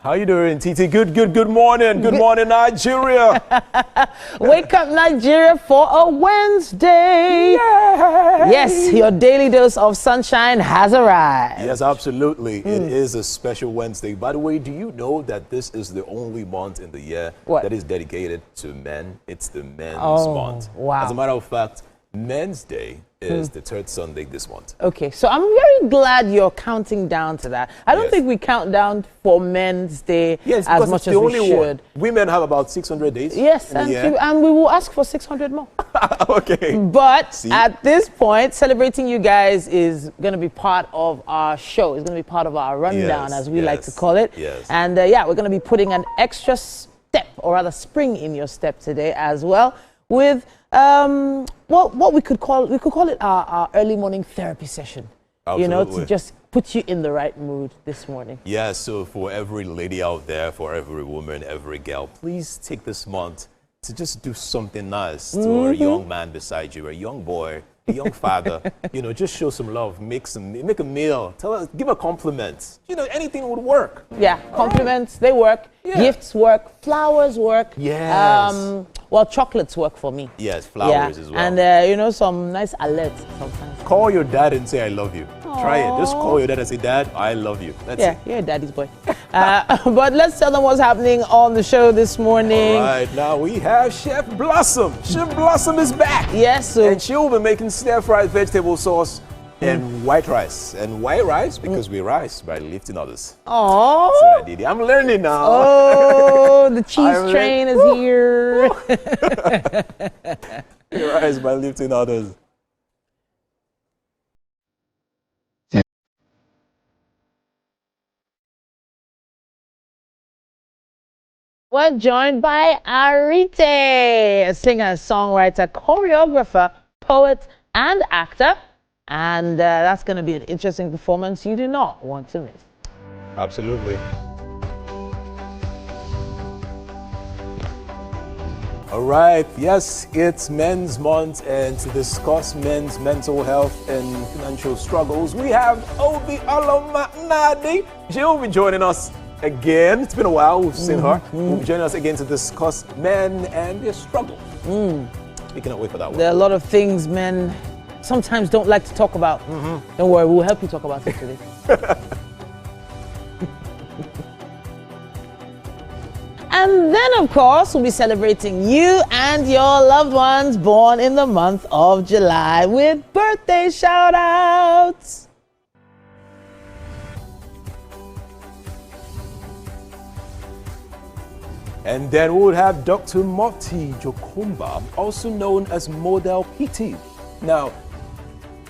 How you doing, TT? Good morning. Good morning, Nigeria. Wake up, Nigeria, for a Wednesday. Yay! Yes, your daily dose of sunshine has arrived. Yes, absolutely. It is a special Wednesday. By the way, do you know that this is the only month in the year that is dedicated to men? It's the Men's Month. Wow. As a matter of fact, Men's Day is the third Sunday this month. Okay, so I'm very glad you're counting down to that. I don't think we count down for Men's Day as much as we should. Women have about 600 days. Yes, and we will ask for 600 more. Okay. But at this point, celebrating you guys is going to be part of our show. It's going to be part of our rundown, as we like to call it. Yes. And yeah, we're going to be putting an extra step, or rather spring in your step today as well, with what we could call it our early morning therapy session. Absolutely. You know, to just put you in the right mood this morning. Yeah, so for every lady out there, for every woman, every girl, please take this month to just do something nice to a young man beside you, a young boy, a young father. You know, just show some love, make a meal, give a compliment. You know, anything would work. Yeah, compliments, they work. Yeah. Gifts work, flowers work. Yes. Well, chocolates work for me. Yes, flowers as well. And you know, some nice alerts sometimes. Call your dad and say I love you. Aww. Try it. Just call your dad and say, Dad, I love you. That's it. You're a daddy's boy. But let's tell them what's happening on the show this morning. All right, now we have Chef Blossom. Chef Blossom is back. Yes, and she'll be making stir-fried vegetable sauce and white rice. And white rice because we rise by lifting others. Oh, I'm learning now. Oh, the cheese train is here. We rise by lifting others. We're joined by Arite, a singer, songwriter, choreographer, poet, and actor. And that's going to be an interesting performance you do not want to miss. Absolutely. All right, yes, it's Men's Month, and to discuss men's mental health and financial struggles, we have Obi Aloma Nadi. She'll be joining us again. It's been a while, we've seen her. She'll be joining us again to discuss men and their struggles. We cannot wait for that one. There are a lot of things men sometimes don't like to talk about. Don't worry, we'll help you talk about it today. And then, of course, we'll be celebrating you and your loved ones born in the month of July with birthday shout-outs. And then we'll have Dr. Moti Jokumba, also known as Model PT. Now,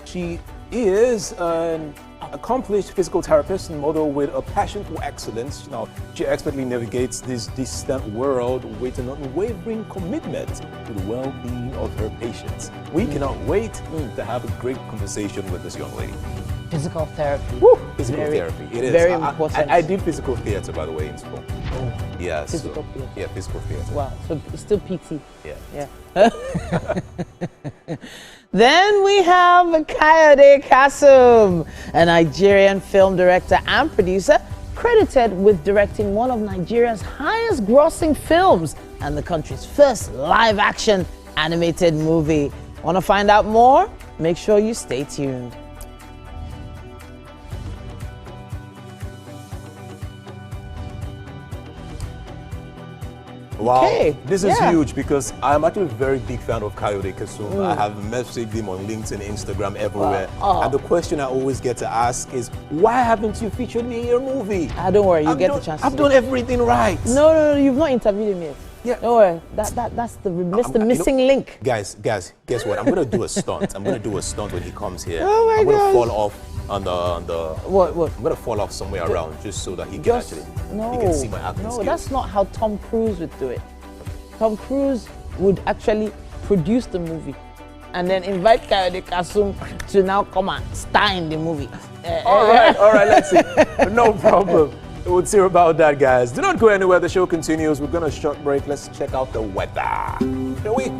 she is an accomplished physical therapist and model with a passion for excellence. Now, she expertly navigates this distant world with an unwavering commitment to the well-being of her patients. We cannot wait to have a great conversation with this young lady. Physical therapy. Woo! Physical therapy. It is. Very important. I did physical theater, by the way, in school. Yeah, physical theater. Yeah, physical theater. Wow, so it's still PT. Yeah. Then we have Kayode Kasum, a Nigerian film director and producer, credited with directing one of Nigeria's highest grossing films and the country's first live-action animated movie. Want to find out more? Make sure you stay tuned. Wow, this is huge because I'm actually a very big fan of Kayode Kasum. I have messaged him on LinkedIn, Instagram, everywhere. And the question I always get to ask is, why haven't you featured me in your movie? Don't worry, you get the chance. I've done everything right. No, you've not interviewed him yet. Yeah. Don't worry, that's the missing link. Guys, guess what? I'm gonna do a stunt. I'm gonna do a stunt when he comes here. Oh my I'm gonna gosh. fall off on the What? I'm gonna fall off somewhere around just so that he can he can see my acting skills. No, that's not how Tom Cruise would do it. Tom Cruise would actually produce the movie and then invite Kayode Kasum to now come and star in the movie. All right, let's see. No problem. We'll see about that, guys. Do not go anywhere. The show continues. We're going to short break. Let's check out the weather. Here we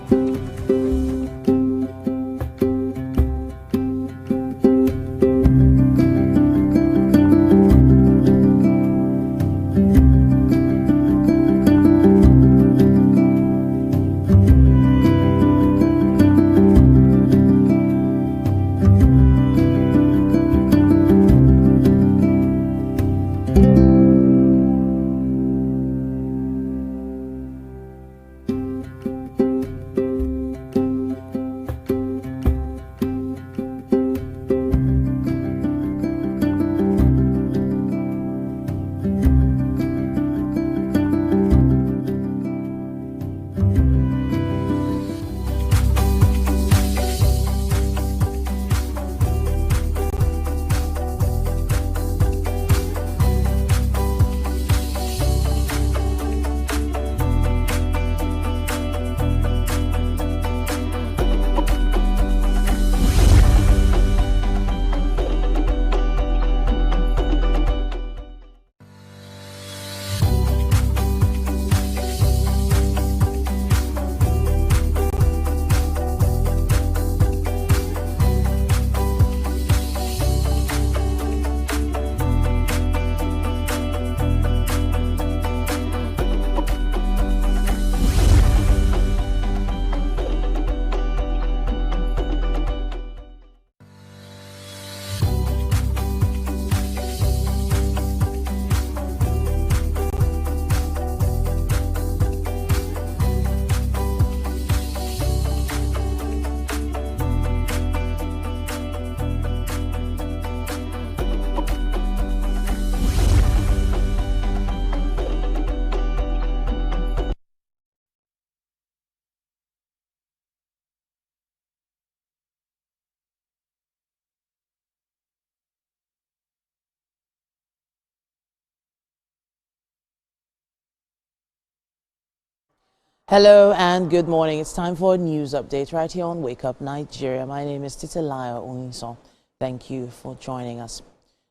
Hello and good morning. It's time for a news update right here on Wake Up Nigeria. My name is Titilayo Oniso. Thank you for joining us.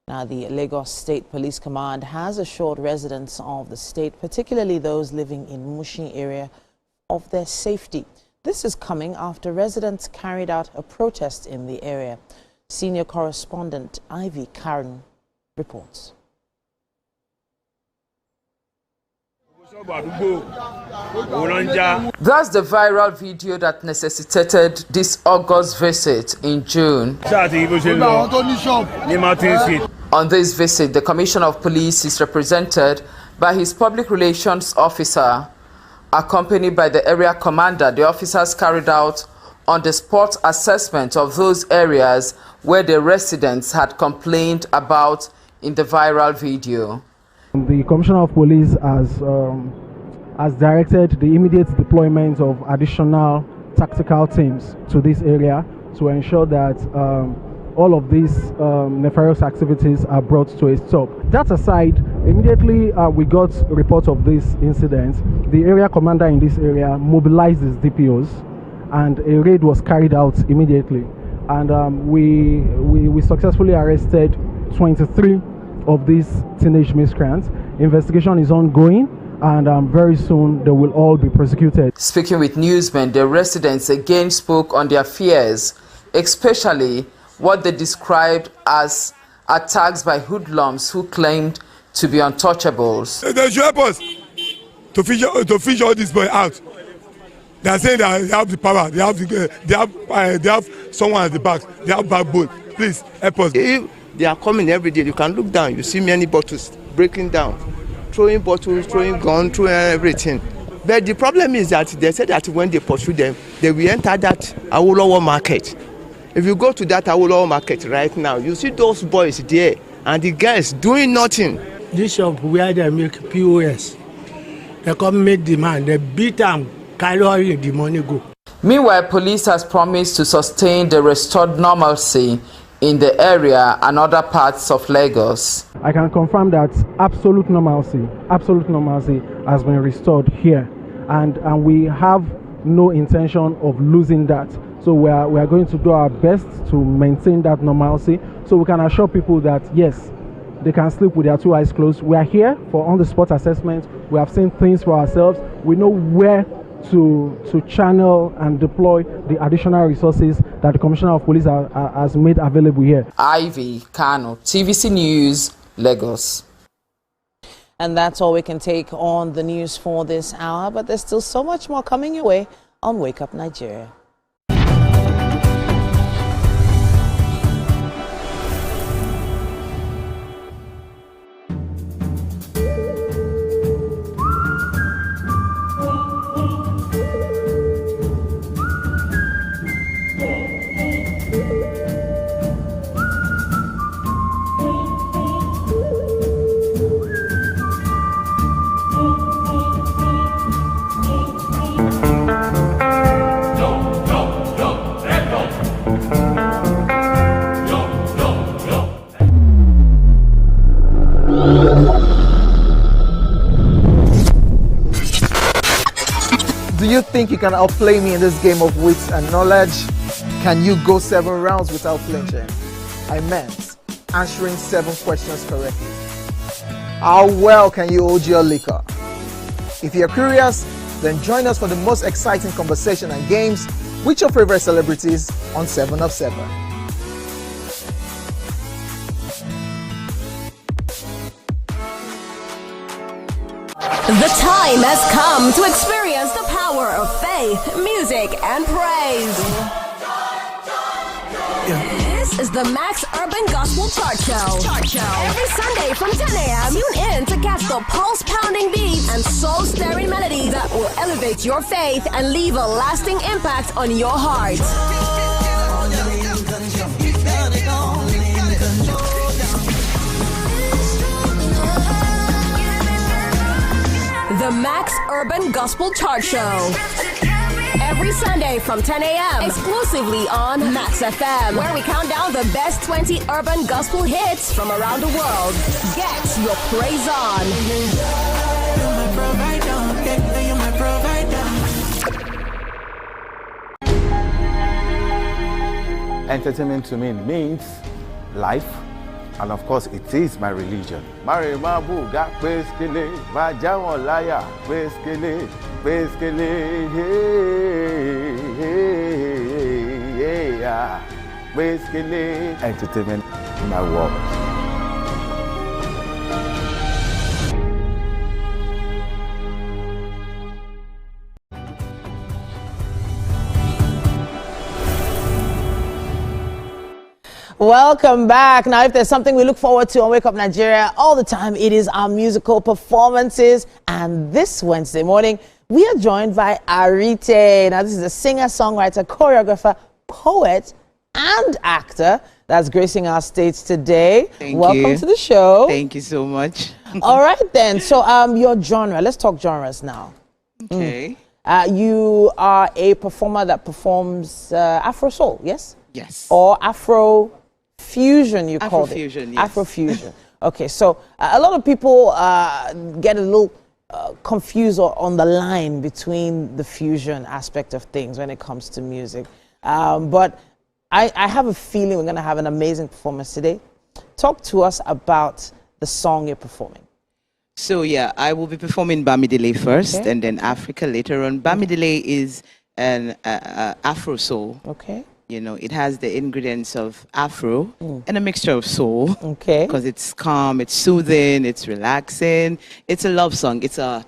Now, the Lagos State Police Command has assured residents of the state, particularly those living in Mushin area, of their safety. This is coming after residents carried out a protest in the area. Senior correspondent Ivy Karen reports. That's the viral video that necessitated this August visit in June. On this visit, the Commissioner of Police is represented by his public relations officer. Accompanied by the area commander, the officers carried out on-the-spot assessment of those areas where the residents had complained about in the viral video. The Commissioner of Police has directed the immediate deployment of additional tactical teams to this area to ensure that all of these nefarious activities are brought to a stop. That aside, immediately we got a report of this incident. The area commander in this area mobilized his DPOs and a raid was carried out immediately. And we successfully arrested 23 of these teenage miscreants. Investigation is ongoing and very soon they will all be prosecuted. Speaking with newsmen, the residents again spoke on their fears, especially what they described as attacks by hoodlums who claimed to be untouchables. They should help us to fish all these boys out. They are saying that they have the power, they have someone at the back, they have backbone. Please help us. If they are coming every day, you can look down, you see many bottles breaking down, throwing bottles, throwing guns, throwing everything. But the problem is that they said that when they pursue them, they will enter that Awolowo market. If you go to that Awolowo market right now, you see those boys there and the girls doing nothing. This shop where they make POS, they come make demand, they beat them, carry the money go. Meanwhile, police has promised to sustain the restored normalcy in the area and other parts of Lagos. I can confirm that absolute normalcy has been restored here, and we have no intention of losing that. So we are going to do our best to maintain that normalcy, so we can assure people that yes, they can sleep with their two eyes closed. We are here for on-the-spot assessment. We have seen things for ourselves. We know where to channel and deploy the additional resources that the Commissioner of Police has made available here. Ivy Kano, TVC News, Lagos. And that's all we can take on the news for this hour, but there's still so much more coming your way on Wake Up Nigeria. Do you think you can outplay me in this game of wits and knowledge? Can you go 7 rounds without flinching? I meant answering 7 questions correctly. How well can you hold your liquor? If you're curious, then join us for the most exciting conversation and games with your favorite celebrities on 7 of 7. The time has come to experience the power of faith, music, and praise. This is the Max Urban Gospel Chart Show. Every Sunday from 10 a.m., tune in to catch the pulse-pounding beats and soul-stirring melodies that will elevate your faith and leave a lasting impact on your heart. The Max Urban Gospel Chart Show. Every Sunday from 10 a.m. exclusively on Max FM, where we count down the best 20 urban gospel hits from around the world. Get your praise on. Entertainment to me means life, and of course it is my religion. Mari mabu ga peskele, majawon laya peskele, peskele, yeah, peskele. Entertainment in my world. Welcome back. Now, if there's something we look forward to on Wake Up Nigeria all the time, it is our musical performances. And this Wednesday morning, we are joined by Arite. Now, this is a singer, songwriter, choreographer, poet, and actor that's gracing our stage today. Welcome to the show. Thank you so much. All right, then. So, your genre. Let's talk genres now. Okay. You are a performer that performs Afro soul, yes? Yes. Or Afro fusion, you call it. Afrofusion, yes. Afrofusion. Okay, so a lot of people get a little confused on the line between the fusion aspect of things when it comes to music. But I have a feeling we're going to have an amazing performance today. Talk to us about the song you're performing. So, yeah, I will be performing Bamidele first, Okay. and then Africa later on. Bamidele is an Afro soul. Okay. You know, it has the ingredients of Afro and a mixture of soul. Okay. Because it's calm, it's soothing, it's relaxing. It's a love song. It's I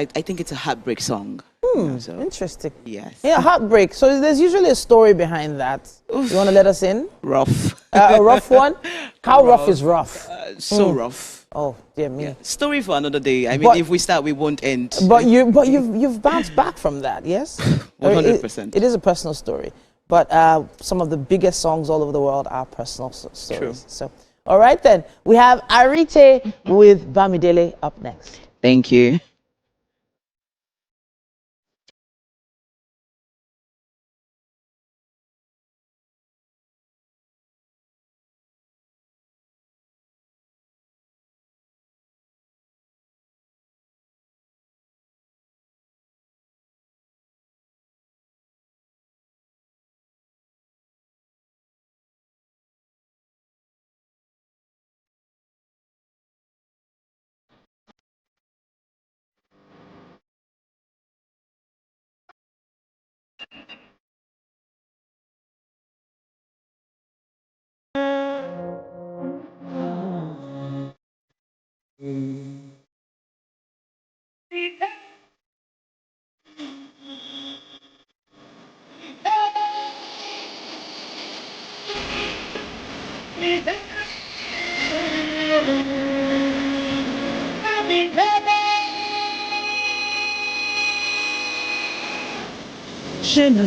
think it's a heartbreak song. You know, so, Interesting. yes. Yeah, heartbreak. So there's usually a story behind that. Oof. You want to let us in? Rough. A rough one? How rough is rough? So rough. Oh, dear me. Yeah. Story for another day. I mean, But- if we start, we won't end. But you've bounced back from that, yes? 100%. It is a personal story, but some of the biggest songs all over the world are personal stories. True. So, all right then, we have Arite with Bamidele up next. Thank you.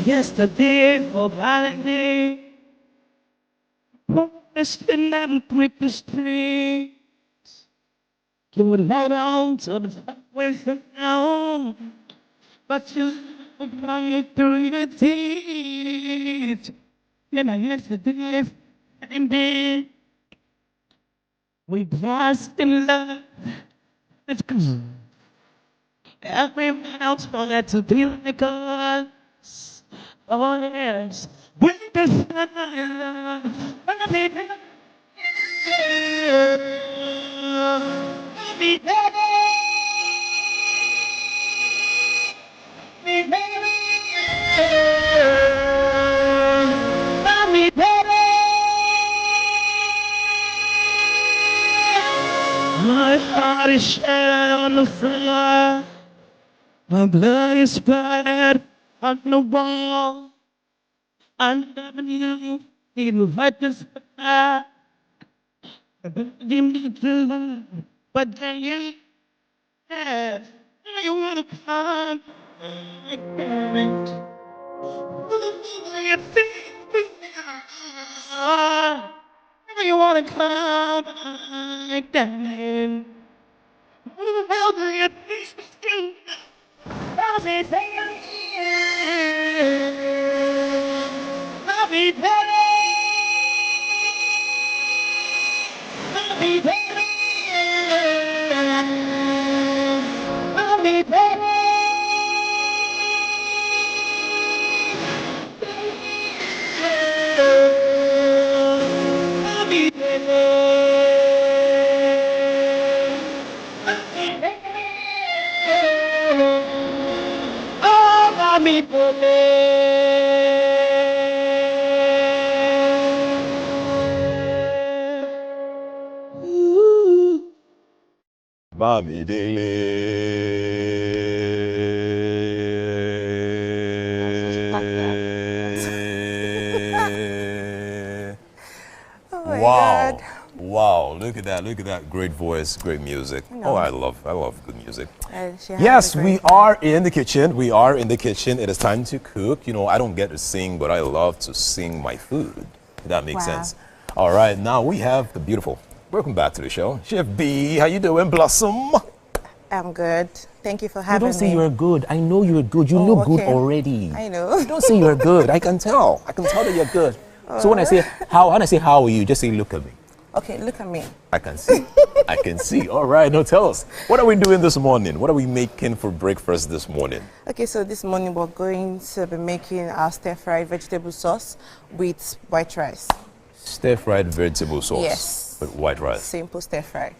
Yesterday for Valentine, spin them with the streets. You would hold on to the with the now, but you would run through your teeth. Yesterday, and then we lost in love. It's good. Everyone else wanted to be like us. Oh yes, with the sun, my heart is shed on the floor. My blood is splattered on the wall. I never knew he'd let this happen. But then you wanna come again. You wanna come again. How do you think? I'll be there. I'll be there. I'll be there. I'll be there. Bami Bami Dele. Wow. God. Wow, look at that. Great voice, great music. Oh, I love good music. Yes, we are in the kitchen. It is time to cook. You know, I don't get to sing, but I love to sing my food. If that makes sense. All right, now we have the beautiful. Welcome back to the show. Chef B, how you doing, Blossom? I'm good. Thank you for having me. You don't say you're good. I know you're good. You look good already. I know. You don't say you're good. I can tell. I can tell that you're good. So when I say how are you, just say look at me. Okay, look at me. I can see. I can see. All right, now tell us. What are we doing this morning? What are we making for breakfast this morning? Okay, so this morning we're going to be making our stir-fried vegetable sauce with white rice. Stir-fried vegetable sauce. Yes. With white rice. Simple stir-fry.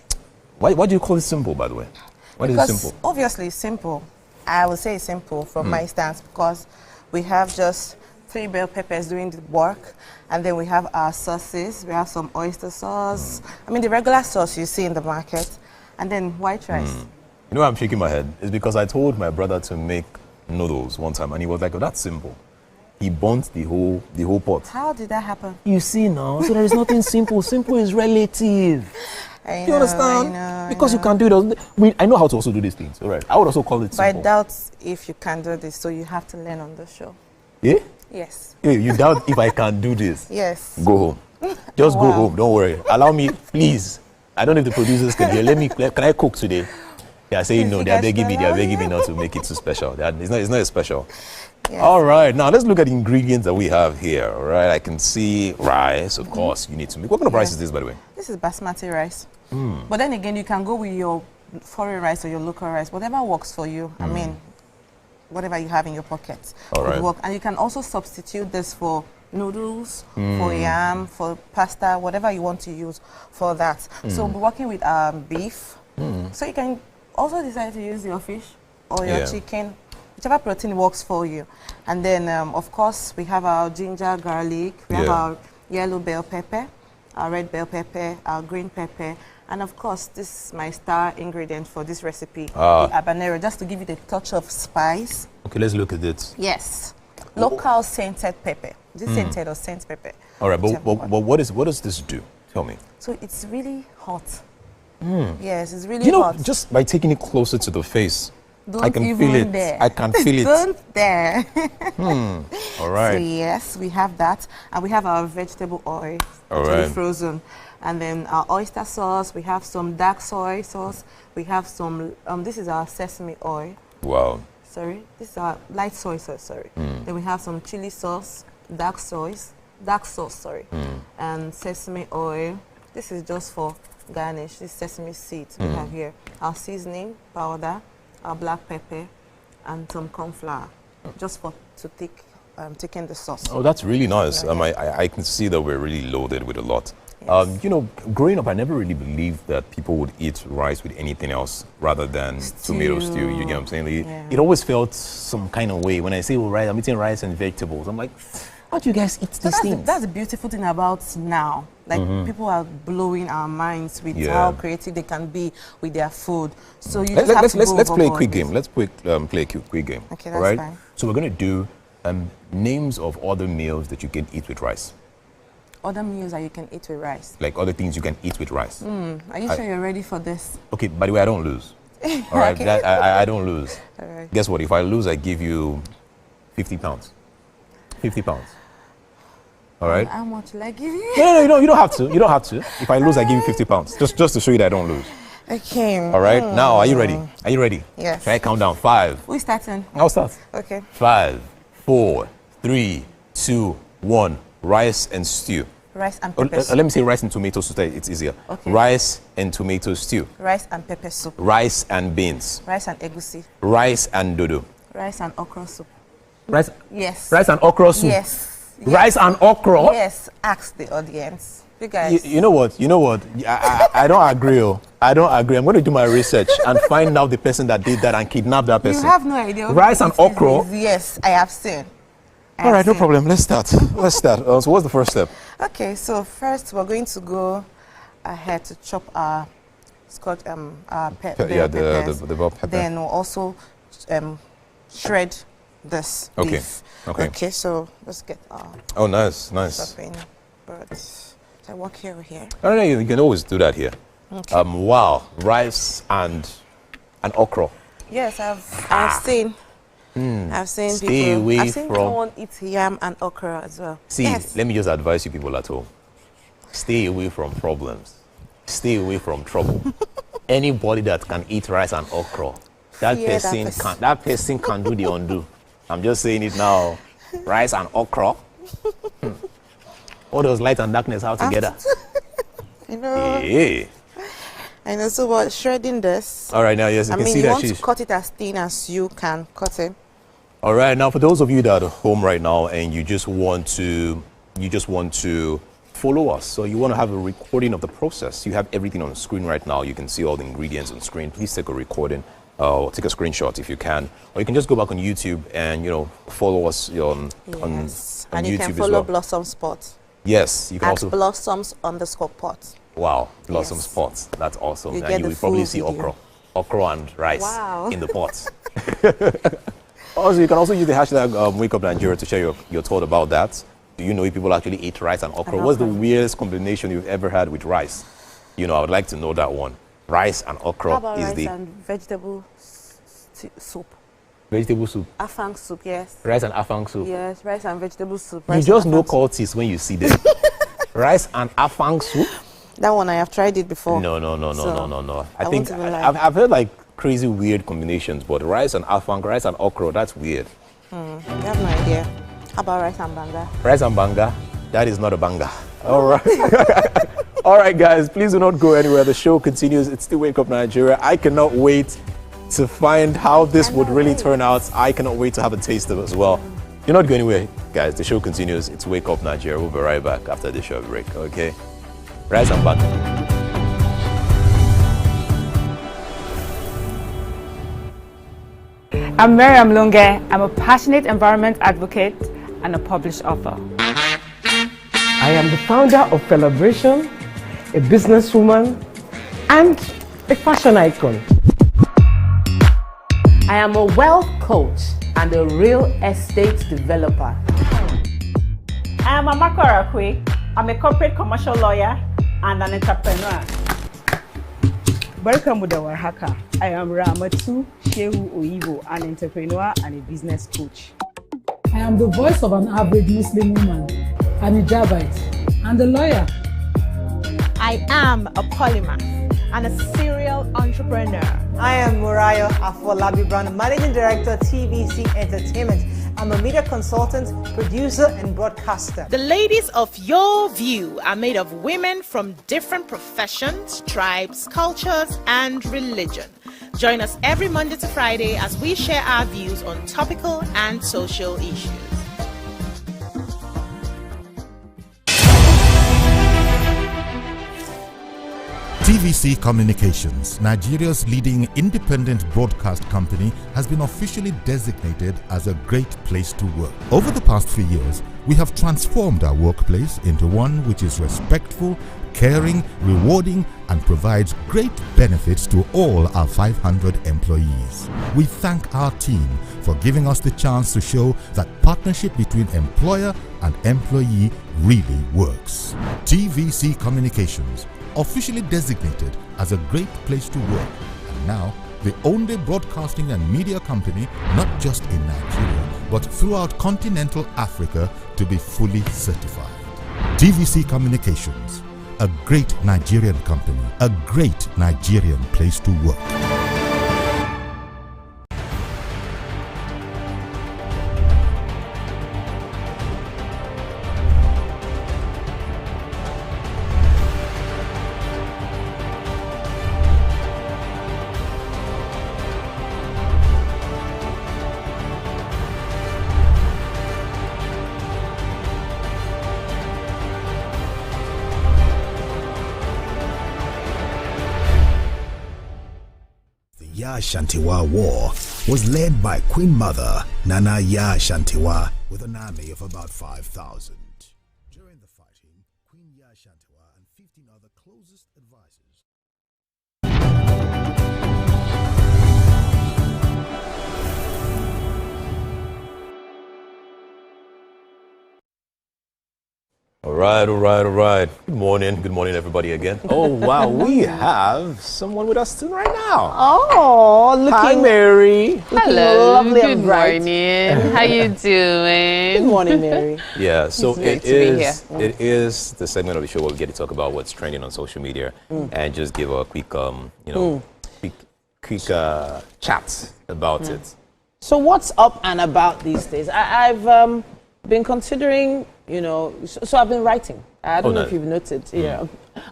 Why do you call it simple, by the way? Why is it simple? Obviously it's simple. I would say it's simple from my stance because we have just 3 bell peppers doing the work, and then we have our sauces. We have some oyster sauce. I mean the regular sauce you see in the market, and then white rice. You know why I'm shaking my head? It's because I told my brother to make noodles one time, and he was like, "Oh, that's simple." He burnt the whole pot. How did that happen? You see now, so there is nothing simple. Simple is relative. I You understand? Because you can do it. I know how to also do these things. All right. I would also call it But I simple. doubt if you can do this, so you have to learn on the show. Yeah? Yes. Hey, you doubt if I can do this? Yes. Go home. Just go home. Don't worry. Allow me, please. I don't know if the producers can hear. Can I cook today? They are saying no. They are begging me not to make it too special. It's not special. Yes. All right. Now let's look at the ingredients that we have here. All right. I can see rice. Of course, you need to make. What kind of rice is this, by the way? This is basmati rice. But then again, you can go with your foreign rice or your local rice, whatever works for you. I mean, whatever you have in your pockets would work. And you can also substitute this for noodles, for yam, for pasta, whatever you want to use for that. So we're working with beef. So you can also decide to use your fish or your chicken, whichever protein works for you. And then, of course, we have our ginger, garlic. We have our yellow bell pepper, our red bell pepper, our green pepper. And of course, this is my star ingredient for this recipe, the habanero, just to give it a touch of spice. Okay, let's look at it. Yes. Local scented pepper. This scented or scent pepper. All right, but what does this do? Tell me. So it's really hot. Yes, it's really You know, hot. just by taking it closer to the face, Don't I can even feel it. dare. I can feel it. Don't dare. All right. So yes, we have that. And we have our vegetable oil, All actually right. frozen. And then our oyster sauce, we have some dark soy sauce, we have some, this is our sesame oil. Wow. Sorry, this is our light soy sauce, sorry. Then we have some chili sauce, dark sauce, and sesame oil. This is just for garnish, this sesame seeds we have here. Our seasoning powder, our black pepper, and some corn flour, just to thicken the sauce. Oh, that's really nice. I can see that we're really loaded with a lot. Yes. You know, growing up, I never really believed that people would eat rice with anything else rather than tomato stew. You get what I'm saying? Like, it always felt some kind of way when I say, "Oh, right, I'm eating rice and vegetables." I'm like, how do you guys eat these things? That's the beautiful thing about now. Like people are blowing our minds with how creative they can be with their food. So you let's play a quick game. Let's play a quick game. Okay, that's fine. So we're gonna do names of other meals that you can eat with rice. Other meals that you can eat with rice. Like other things you can eat with rice. Are you sure you're ready for this? Okay, by the way, I don't lose. All right, Okay. I don't lose. All right. Guess what? If I lose, I give you 50 pounds. 50 pounds. All right? How much will I give you? No, you don't have to. You don't have to. If I lose, I give you 50 pounds. Just to show you that I don't lose. Okay. All right? Now, are you ready? Are you ready? Yes. Can I count down? 5. Who's starting? I'll start. Okay. 5, 4, 3, 2, 1. Rice and stew. Rice and pepper soup. Let me say rice and tomato soup. It's easier. Okay. Rice and tomato stew. Rice and pepper soup. Rice and beans. Rice and egusi. Rice and dodo. Rice and okra soup. Rice? Yes. Rice and okra soup? Yes. Rice and okra? Yes. Ask the audience. You guys. You know what? I don't agree. I don't agree. I'm going to do my research and find out the person that did that and kidnap that person. You have no idea. Rice and okra? Yes, I have seen. All right, no problem. Let's start. So what's the first step? Okay, so first we're going to go ahead to chop our peppers. The bell pepper. Then we'll also shred this beef. Okay, so let's get our... Oh, nice. Chopping. But I work here or here? I don't know, you can always do that here. Okay. Wow, rice and okra. Yes, I've seen. I've seen Stay people. away I've seen from... someone eat yam and okra as well. See, let me just advise you people at home. Stay away from problems. Stay away from trouble. Anybody that can eat rice and okra, that person can do the undo. I'm just saying it now. Rice and okra. What does light and darkness have together? You know. Yeah. I know. So we're shredding this. All right, now yes, you can see that she's... you want to cut it as thin as you can cut it. All right, now for those of you that are at home right now and you just want to follow us, so you want to have a recording of the process. You have everything on the screen right now. You can see all the ingredients on screen. Please take a recording. Or take a screenshot if you can, or you can just go back on YouTube and follow us on and YouTube you can follow as well. Blossom Spot. Yes, you can also Blossoms_pot. Wow, Blossom Spots. That's awesome. And you will probably see okra and rice in the pot. Also, you can also use the hashtag Wake Up Nigeria to share your thought about that. Do you know if people actually eat rice and okra? What's the weirdest combination you've ever had with rice? I would like to know that one. Rice and okra is rice the... and vegetable soup. Vegetable soup? Afang soup, yes. Rice and afang soup? Yes, rice and vegetable soup. You just know cultists when you see them. Rice and afang soup? That one, I have tried it before. No. I think I've heard like crazy weird combinations, but rice and okra, that's weird. You have no idea. How about rice and banga? Rice and banga? That is not a banga. All right. All right, guys, please do not go anywhere. The show continues. It's still Wake Up Nigeria. I cannot wait to find how this would really turn out. I cannot wait to have a taste of it as well. You're not going anywhere, guys. The show continues. It's Wake Up Nigeria. We'll be right back after the show break, okay? Rice and banga. I'm Miriam Lunge. I'm a passionate environment advocate and a published author. I am the founder of Celebration, a businesswoman, and a fashion icon. I am a wealth coach and a real estate developer. I am Amako Arakwe. I'm a corporate commercial lawyer and an entrepreneur. Welcome to Warhaka. I am Ramatu Shehu Oyibo, an entrepreneur and a business coach. I am the voice of an average Muslim woman, an hijabite, and a lawyer. I am a polymath and a serial entrepreneur. I am Murayo Afolabi Brown, Managing Director, TVC Entertainment. I'm a media consultant, producer, and broadcaster. The ladies of your view are made of women from different professions, tribes, cultures, and religion. Join us every Monday to Friday as we share our views on topical and social issues. TVC Communications, Nigeria's leading independent broadcast company, has been officially designated as a great place to work. Over the past few years, we have transformed our workplace into one which is respectful, caring, rewarding, and provides great benefits to all our 500 employees. We thank our team for giving us the chance to show that partnership between employer and employee really works. TVC Communications, officially designated as a great place to work, and now the only broadcasting and media company, not just in Nigeria, but throughout continental Africa, to be fully certified. TVC Communications, a great Nigerian company, a great Nigerian place to work. Ya Shantiwa War was led by Queen Mother Nana Ya Shantiwa with an army of about 5,000. During the fighting, Queen Ya Shantiwa and 15 other closest advisors. All right. Good morning, everybody again. Oh, wow, we have someone with us right now. Oh, looking... Hi, Mary. Hello, lovely good and bright. morning. How you doing? Good morning, Mary. Yeah, so It's great to be here. it is the segment of the show where we get to talk about what's trending on social media and just give a quick, quick chat about it. So what's up and about these days? I've been considering, so I've been writing. I don't know if you've noted.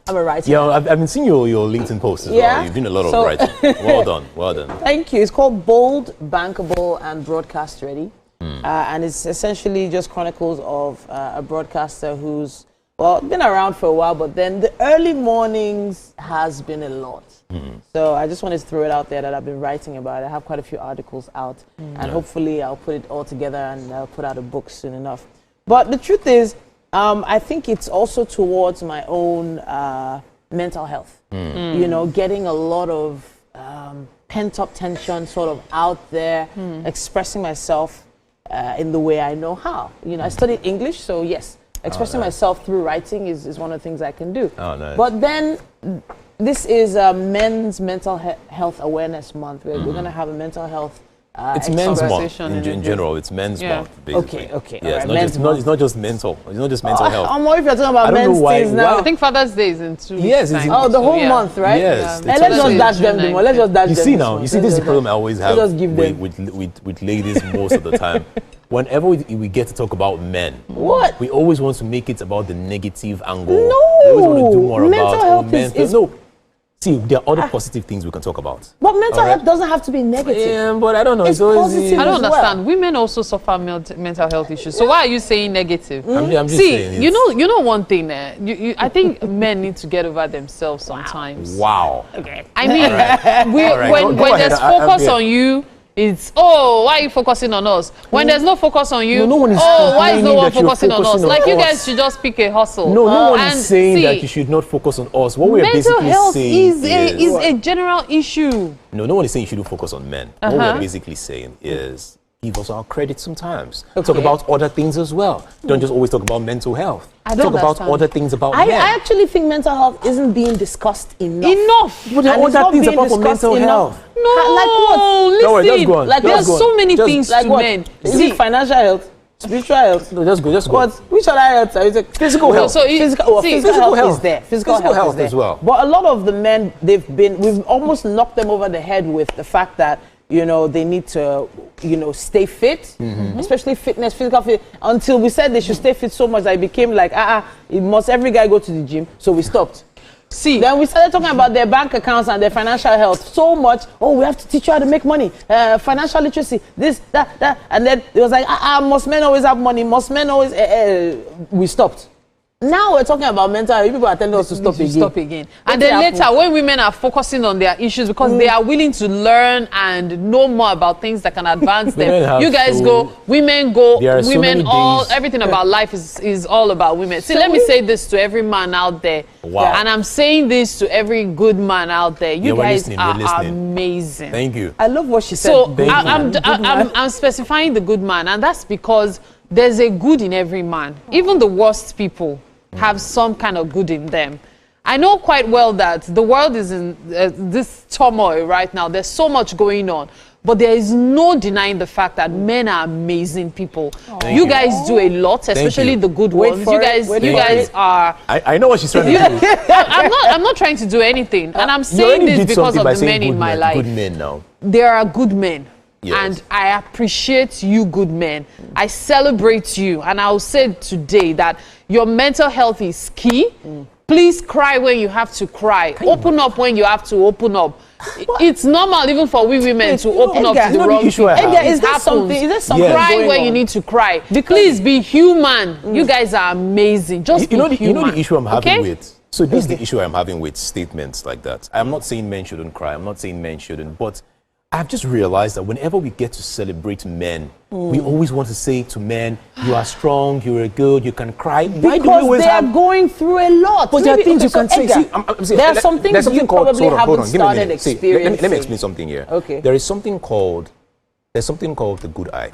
I'm a writer. Yeah, I've been seeing your LinkedIn posts as well. You've been a lot of writing. Well done. Thank you. It's called Bold, Bankable, and Broadcast Ready. And it's essentially just chronicles of a broadcaster who's, been around for a while, but then the early mornings has been a lot. So I just wanted to throw it out there that I've been writing about it. I have quite a few articles out, and hopefully I'll put it all together and I'll put out a book soon enough. But the truth is, I think it's also towards my own mental health. Getting a lot of pent-up tension sort of out there, expressing myself in the way I know how. I studied English, so yes, expressing myself through writing is one of the things I can do. Oh, nice. But then this is Men's Mental Health Awareness Month. We're going to have a mental health it's men's month in general. It's men's month, basically. Okay. Yeah, right, it's not just mental. It's not just mental health. I'm more if you're talking about men's things now. I think Father's Day is in 2 weeks. Yes, time. the whole month, right? Yes. Let's just dash them the more. Let's just dash them. You see now, this is the problem I always have with with ladies most of the time. Whenever we get to talk about men, we always want to make it about the negative angle. No, we always want to do more mental about health is no. See, there are other positive things we can talk about. But mental health doesn't have to be negative. Yeah, but I don't know. It's positive. I don't understand. Well. Women also suffer mental health issues. So why are you saying negative? I'm just saying. You know one thing. I think men need to get over themselves sometimes. Wow. Okay. I mean, when there's focus on you. It's, why are you focusing on us? When there's no focus on you, why is no one focusing on us? Like, you guys should just pick a hustle. No one is saying that you should not focus on us. What we're basically saying is a general issue. No one is saying you shouldn't focus on men. What we're basically saying is, give us our credit sometimes. Talk about other things as well. Don't just always talk about mental health. Talk about other things about men. I actually think mental health isn't being discussed enough. But there are other things apart from mental health. No, like what? Listen, Don't worry, just go on. Like there's so many things to men. See, financial health, spiritual health. No, just go. What? Which other health are you saying? Physical health. So physical health is there. Physical health is there as well. But a lot of the men, we've almost knocked them over the head with the fact that they need to, stay fit, especially fitness, physical fit. Until we said they should stay fit so much that it became like, every guy go to the gym. So we stopped. Then we started talking about their bank accounts and their financial health so much. We have to teach you how to make money, financial literacy, this, that. And then it was like, must men always have money? Must men always, we stopped. Now we're talking about mental health. People are telling us to stop again. And then later, when women are focusing on their issues because they are willing to learn and know more about things that can advance them. You guys go, women go, women everything about life is all about women. See, let me say this to every man out there. Wow. And I'm saying this to every good man out there. You guys are amazing. Thank you. I love what she said. So I'm specifying the good man, and that's because there's a good in every man. Even the worst people have some kind of good in them. I know quite well that the world is in this turmoil right now. There's so much going on. But there is no denying the fact that men are amazing people. You guys do a lot, especially the good ones. You guys are... I know what she's trying to do. I'm not trying to do anything. And I'm saying this because of the men in my life. Good men now. There are good men. Yes. And I appreciate you, good men. I celebrate you. And I'll say today that your mental health is key. Please cry when you have to cry. Open up when you have to open up. It's normal even for we women to open up to the wrong people. Is there something? Cry when you need to cry. Please be human. You guys are amazing. Just be human. You know the issue I'm having with. So this is the issue I'm having with statements like that. I'm not saying men shouldn't cry. I'm not saying men shouldn't. But I've just realized that whenever we get to celebrate men, we always want to say to men, you are strong, you are good, you can cry. Why do we always they are going through a lot. But there are things you can say. There are some things you probably haven't started experiencing. Let me explain something here. Okay. There's something called the good eye.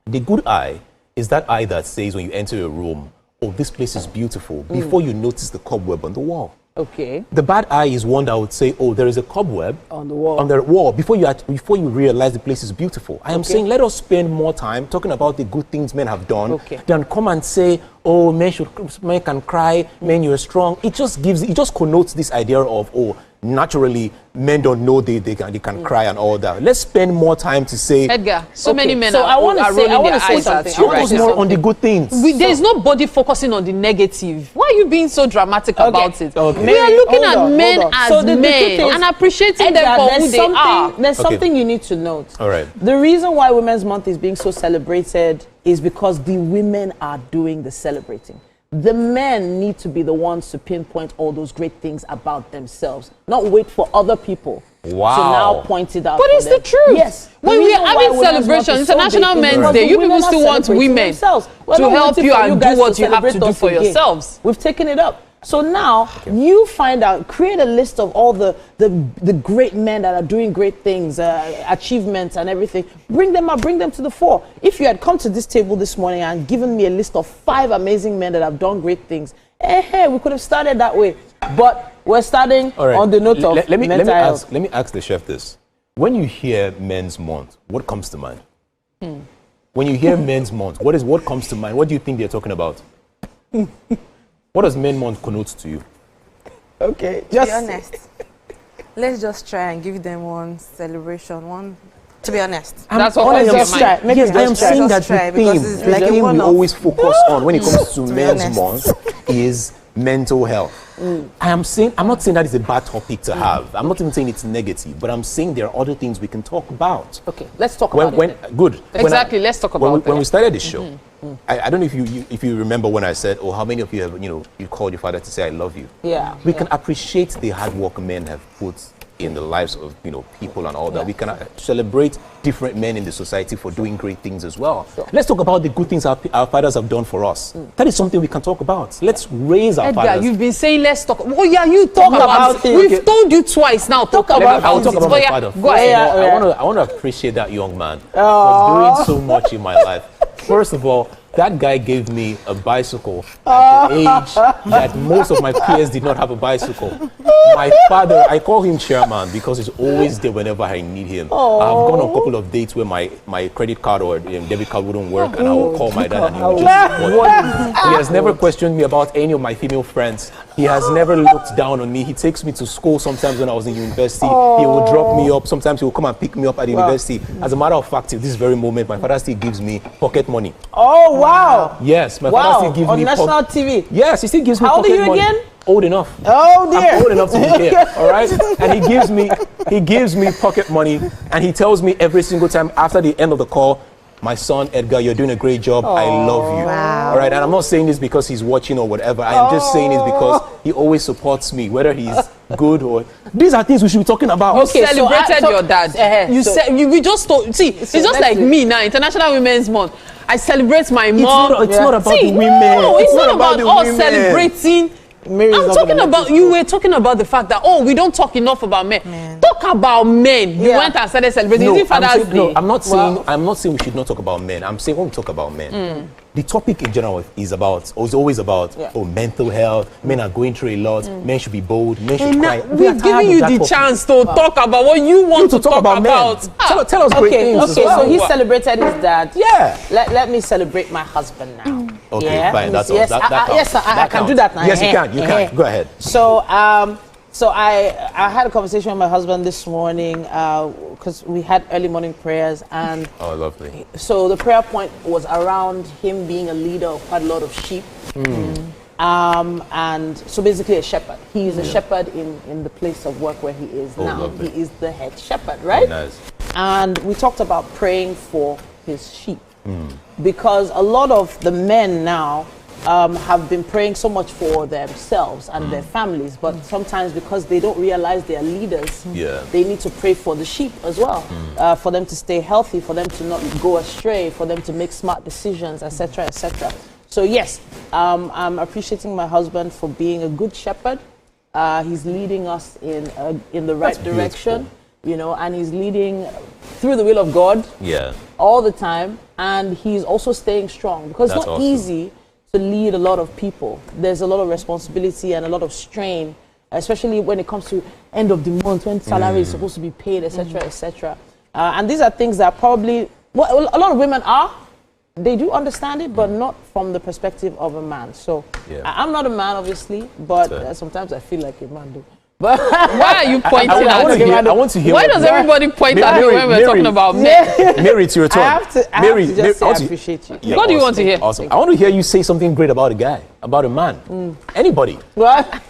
The good eye is that eye that says when you enter a room, oh, this place is beautiful, before you notice the cobweb on the wall. Okay. The bad eye is one that would say, oh, there is a cobweb on the wall before you realize the place is beautiful. I am saying let us spend more time talking about the good things men have done than come and say, oh, men can cry, men, you're strong. It just connotes this idea of, oh, naturally men don't know they can cry and all that. Let's spend more time to say, Edgar, many men so I want to say something. Focus more on the good things. There is nobody focusing on the negative. Why are you being so dramatic about it? Okay. We are looking at men as men and appreciating them for who they are. There's something you need to note. All right. The reason why Women's Month is being so celebrated is because the women are doing the celebrating. The men need to be the ones to pinpoint all those great things about themselves, not wait for other people to now point it out. But it's the truth. Yes. When we are having celebration, International Men's Day, you people still want women to help you and do what you have to do for yourselves. We've taken it up. So now you find out, create a list of all the great men that are doing great things, achievements and everything. Bring them up, bring them to the fore. If you had come to this table this morning and given me a list of 5 amazing men that have done great things, we could have started that way. But we're starting on the note of mental health. Let me ask the chef this. When you hear Men's Month, what comes to mind? When you hear Men's Month, what comes to mind? What do you think they're talking about? What does Men Month connote to you? Okay, to be honest, let's just try and give them one celebration. To be honest, that's what I am saying. I am saying that the theme we always focus on when it comes to Men's Month is mental health. I'm not saying that is a bad topic to have. I'm not even saying it's negative, but I'm saying there are other things we can talk about. Okay, let's talk about it. Good. Exactly, let's talk about it. When we started the show, I don't know if you remember when I said, oh, how many of you have, you called your father to say I love you? Yeah. We can appreciate the hard work men have put in the lives of people and all that. We can celebrate different men in the society for doing great things as well. Let's talk about the good things our fathers have done for us. That is something we can talk about. Let's raise our fathers. You've been saying let's talk. Oh yeah, you talk about it. We've told you twice now. Talk about it. I'll talk about my father. Go ahead. I want to appreciate that young man for doing so much in my life. First of all, that guy gave me a bicycle at the age that most of my peers did not have a bicycle. My father, I call him chairman because he's always there whenever I need him. I've gone on a couple of dates where my credit card or debit card wouldn't work, and I will call my dad and he will just support me. He has never questioned me about any of my female friends. He has never looked down on me. He takes me to school sometimes when I was in university. He will drop me up. Sometimes he will come and pick me up at the university. As a matter of fact, at this very moment, my father still gives me pocket money. Oh, wow. Yes, my father still gives me on national TV. Yes, he still gives me pocket money. How old are you again? Old enough. Oh dear. I'm old enough to be here. All right. And he gives me pocket money, and he tells me every single time after the end of the call, my son Edgar, you're doing a great job. I love you. Wow. All right. And I'm not saying this because he's watching or whatever. I am just saying it because he always supports me, whether he's good or. These are things we should be talking about. Okay, celebrated your dad. You said we just told. See, it's just like me now. International Women's Month. I celebrate my mom. It's not about the women. No, it's not about us celebrating. I'm talking about, you were talking about the fact that, we don't talk enough about men. Talk about men. You went and started celebrating. Is it Father's Day? No, I'm not saying we should not talk about men. I'm saying when we talk about men, the topic in general is always about mental health. Men are going through a lot. Men should be bold. Men should cry. We've given you the chance to talk about what you want to talk about. Tell us great things. Okay, so he celebrated his dad. Yeah. Let me celebrate my husband now. Okay, fine. That's all. Yes, I can do that now. Yes, you can. You can. Go ahead. So, I had a conversation with my husband this morning because we had early morning prayers, and lovely. So the prayer point was around him being a leader of quite a lot of sheep, and so basically a shepherd. He is a shepherd in the place of work where he is now. Lovely. He is the head shepherd, right? Nice. And we talked about praying for his sheep because a lot of the men now have been praying so much for themselves and their families, but sometimes because they don't realize they are leaders, they need to pray for the sheep as well, for them to stay healthy, for them to not go astray, for them to make smart decisions, etc., etc. So yes, I'm appreciating my husband for being a good shepherd. He's leading us in the right direction, you know, and he's leading through the will of God all the time, and he's also staying strong, because it's not easy to lead a lot of people. There's a lot of responsibility and a lot of strain, especially when it comes to end of the month, when salary is supposed to be paid, etc., etc. And these are things that probably, well, a lot of women they do understand it, but not from the perspective of a man. So I'm not a man, obviously, but sometimes I feel like a man do. But why are you pointing I want to hear. Why does everybody point at me when we're talking about men? Mary, it's your turn. I have to just say I appreciate you. Yeah, what do you want to hear? Awesome. I want to hear you say something great about a guy, about a man. Anybody. What?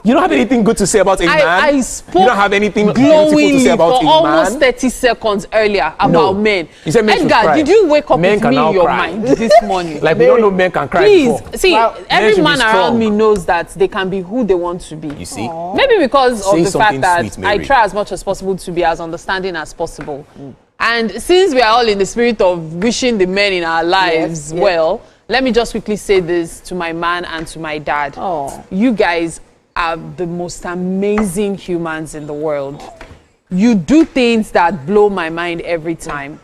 You don't have anything good to say about a man? I spoke you don't have anything beautiful to say about for a almost man? 30 seconds earlier about men. You said men should Edgar, cry. did you wake up Men with me can in your cry. mind this morning? Like, we don't know men can cry Please, before. see, every should be man around strong. me knows that they can be who they want to be. You see? Maybe because Say of the fact something that sweet, I Mary. try as much as possible to be as understanding as possible. And since we are all in the spirit of wishing the men in our lives well, let me just quickly say this to my man and to my dad. You guys are the most amazing humans in the world. You do things that blow my mind every time.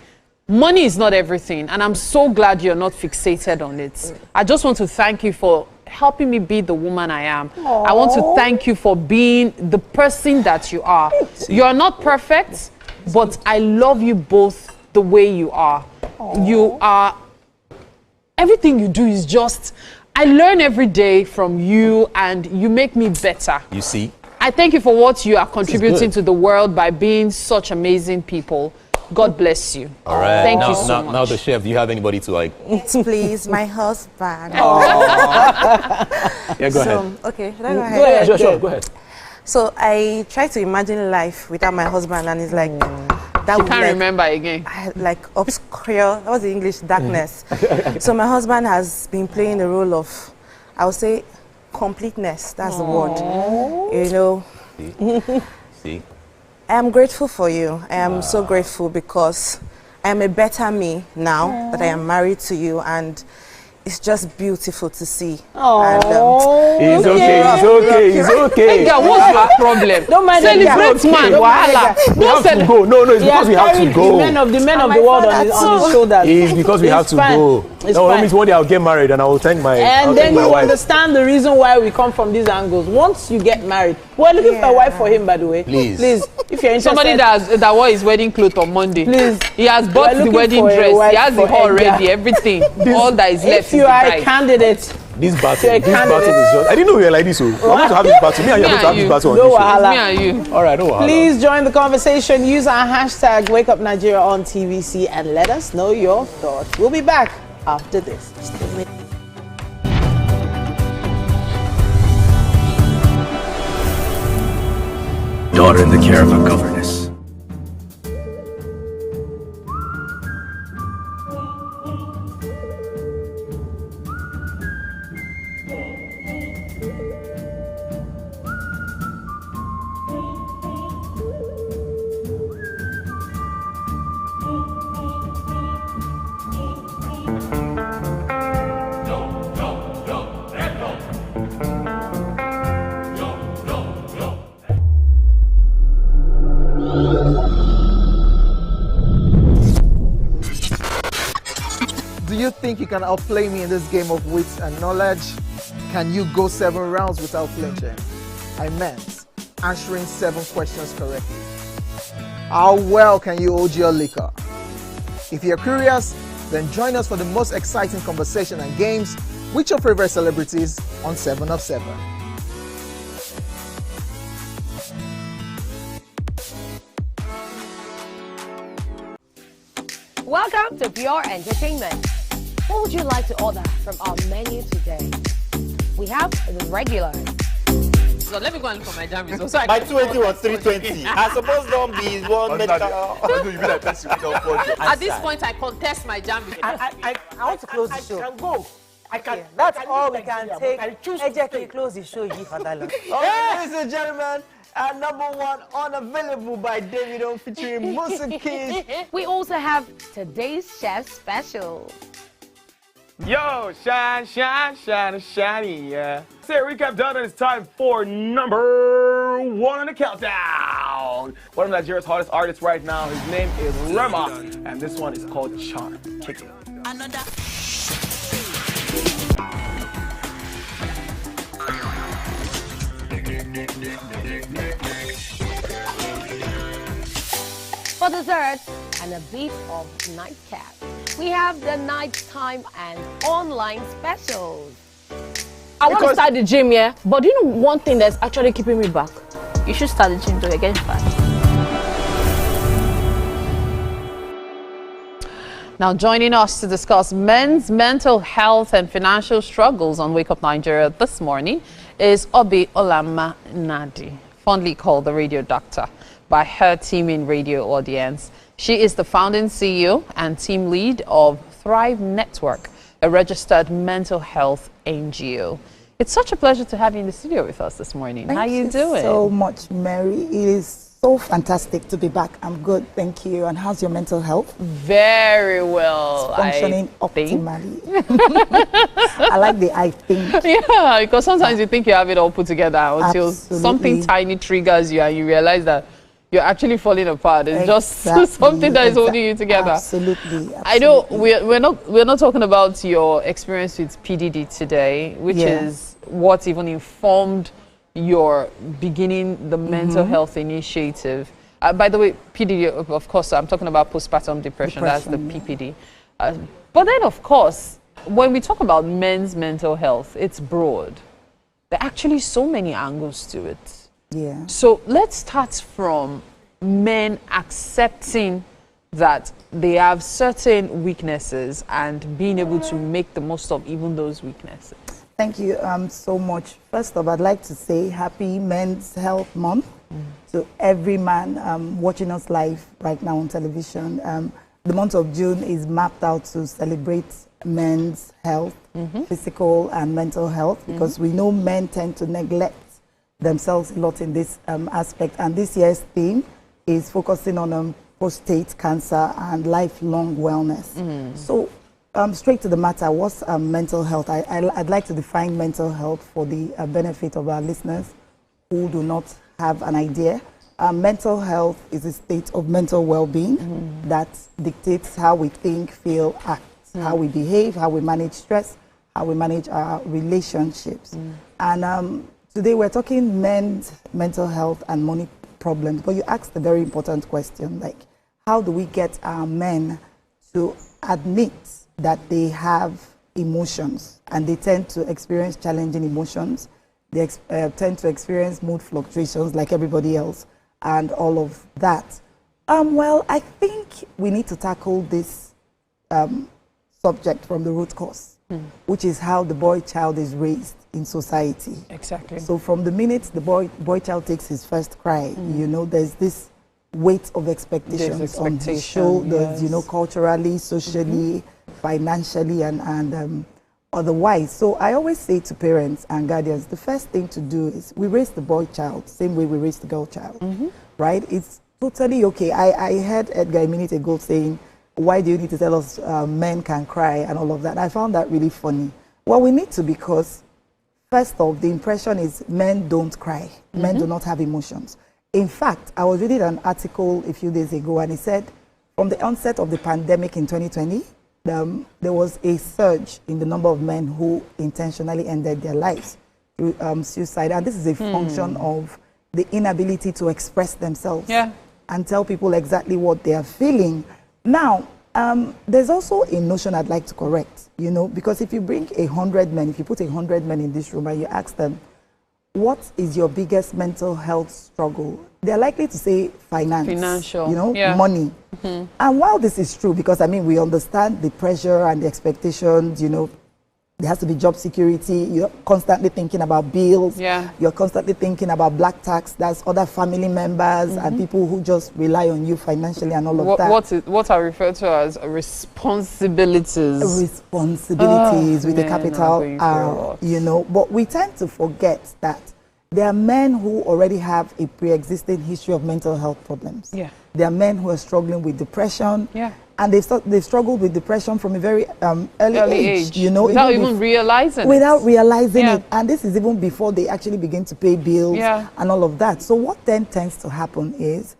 Money is not everything, and I'm so glad you're not fixated on it. I just want to thank you for helping me be the woman I am. I want to thank you for being the person that you are. You're not perfect, but I love you both the way you are. You are, everything you do is just, I learn every day from you, and you make me better. You see? I thank you for what you are contributing to the world by being such amazing people. God bless you. All right. Thank now, you so now, much. Now the chef, do you have anybody to like? Please, my husband. Yeah, go ahead. Okay, should I go ahead? Go ahead. Sure, go ahead. So I try to imagine life without my husband, and it's like that. You would can't like, remember again. Like obscure. That was the English darkness. So my husband has been playing the role of, I would say, completeness. That's the word. You know. See. I am grateful for you. I am so grateful because I am a better me now that I am married to you, and it's just beautiful to see. And, It's okay. Hey, girl, what's your problem? Don't mind Celebrate man, wahala. We have to go. No, it's because we have to go. The men of the world on his shoulders. It's because we have to go. No, that means one day I'll get married and I will thank my And then you wife. understand the reason why we come from these angles. Once you get married, we're looking for a wife for him, by the way. Please, if you're interested. Somebody that wore his wedding clothes on Monday. Please. He has bought the wedding dress. He has the hall ready, everything. All that is left If you are a candidate, this battle is just. I didn't know we were like this. So I'm going to have this battle. Me and you are going to have this battle on no this wahala. Me and you. All right, no wahala. Please join the conversation. Use our hashtag #WakeUpNigeria on TVC and let us know your thoughts. We'll be back after this. Stay with me. Daughter in the care of a governess. Do you think you can outplay me in this game of wits and knowledge? Can you go 7 rounds without flinching? I meant answering 7 questions correctly. How well can you hold your liquor? If you're curious, then join us for the most exciting conversation and games with your favorite celebrities on 7 of 7. Welcome to Pure Entertainment. What would you like to order from our menu today? We have the regulars. So let me go and look for my jam results. My 20 was 320. I suppose don't be one medical. At this point, I contest my jam results. I want to close the show. Can go. That's all we can take. Ejeki, close the show. Ladies and gentlemen, #1 Unavailable by Davido featuring Musa Keys. We also have today's chef special. Yo, shine, shiny, yeah. Say recap done, and it's time for #1 on the countdown. One of Nigeria's hottest artists right now, his name is Rema, and this one is called Charm. Kick it. Another. For dessert and a bit of nightcap, we have the nighttime and online specials. I want to start the gym, yeah? But do you know one thing that's actually keeping me back? You should start the gym to get fat. Now joining us to discuss men's mental health and financial struggles on Wake Up Nigeria this morning is Obi Olama Nadi, fondly called the Radio Doctor by her team in radio audience. She is the founding CEO and team lead of Thrive Network, a registered mental health NGO. It's such a pleasure to have you in the studio with us this morning. How are you doing? So much, Mary. It is so fantastic to be back. I'm good, thank you. And how's your mental health? Very well. It's functioning optimally. I like the I think. Yeah, because sometimes you think you have it all put together until something tiny triggers you and you realize that you're actually falling apart. It's just something that is holding you together. Absolutely. I know we're not talking about your experience with PDD today, which is what even informed your beginning the mental health initiative. By the way, PDD, of course, I'm talking about postpartum depression. That's the PPD. But then, of course, when we talk about men's mental health, it's broad. There are actually so many angles to it. Yeah. So let's start from men accepting that they have certain weaknesses and being able to make the most of even those weaknesses. Thank you so much. First off, I'd like to say happy Men's Health Month to every man watching us live right now on television. The month of June is mapped out to celebrate men's health, physical and mental health, because we know men tend to neglect themselves a lot in this aspect. And this year's theme is focusing on prostate cancer and lifelong wellness. So straight to the matter, what's mental health? I'd like to define mental health for the benefit of our listeners who do not have an idea. Mental health is a state of mental well-being that dictates how we think, feel, act, how we behave, how we manage stress, how we manage our relationships. And today we're talking men's mental health and money problems, but you asked a very important question, like how do we get our men to admit that they have emotions and they tend to experience challenging emotions. They tend to experience mood fluctuations like everybody else and all of that. Well, I think we need to tackle this subject from the root cause, which is how the boy child is raised in society. Exactly. So from the minute the boy child takes his first cry, you know, there's this weight of expectations on his shoulders, you know, culturally, socially, financially, and otherwise. So I always say to parents and guardians, the first thing to do is we raise the boy child same way we raise the girl child, right? It's totally okay. I heard Edgar a minute ago saying, why do you need to tell us men can cry and all of that? I found that really funny. Well, we need to, because first off, the impression is men don't cry. Men do not have emotions. In fact, I was reading an article a few days ago, and it said from the onset of the pandemic in 2020, there was a surge in the number of men who intentionally ended their lives through suicide. And this is a function of the inability to express themselves and tell people exactly what they are feeling. Now, there's also a notion I'd like to correct, you know, because if you bring 100 men, if you put 100 men in this room and you ask them, what is your biggest mental health struggle? They're likely to say financial, you know, money. And while this is true, because I mean, we understand the pressure and the expectations, you know, There has to be job security. You're constantly thinking about bills. Yeah. You're constantly thinking about black tax. There's other family members and people who just rely on you financially and all of that. What are referred to as responsibilities. Responsibilities with a capital R, you know. But we tend to forget that there are men who already have a pre-existing history of mental health problems. Yeah. There are men who are struggling with depression. Yeah. And they've struggled with depression from a very early age, you know. Without even realizing it. Without realizing it. And this is even before they actually begin to pay bills and all of that. So what then tends to happen is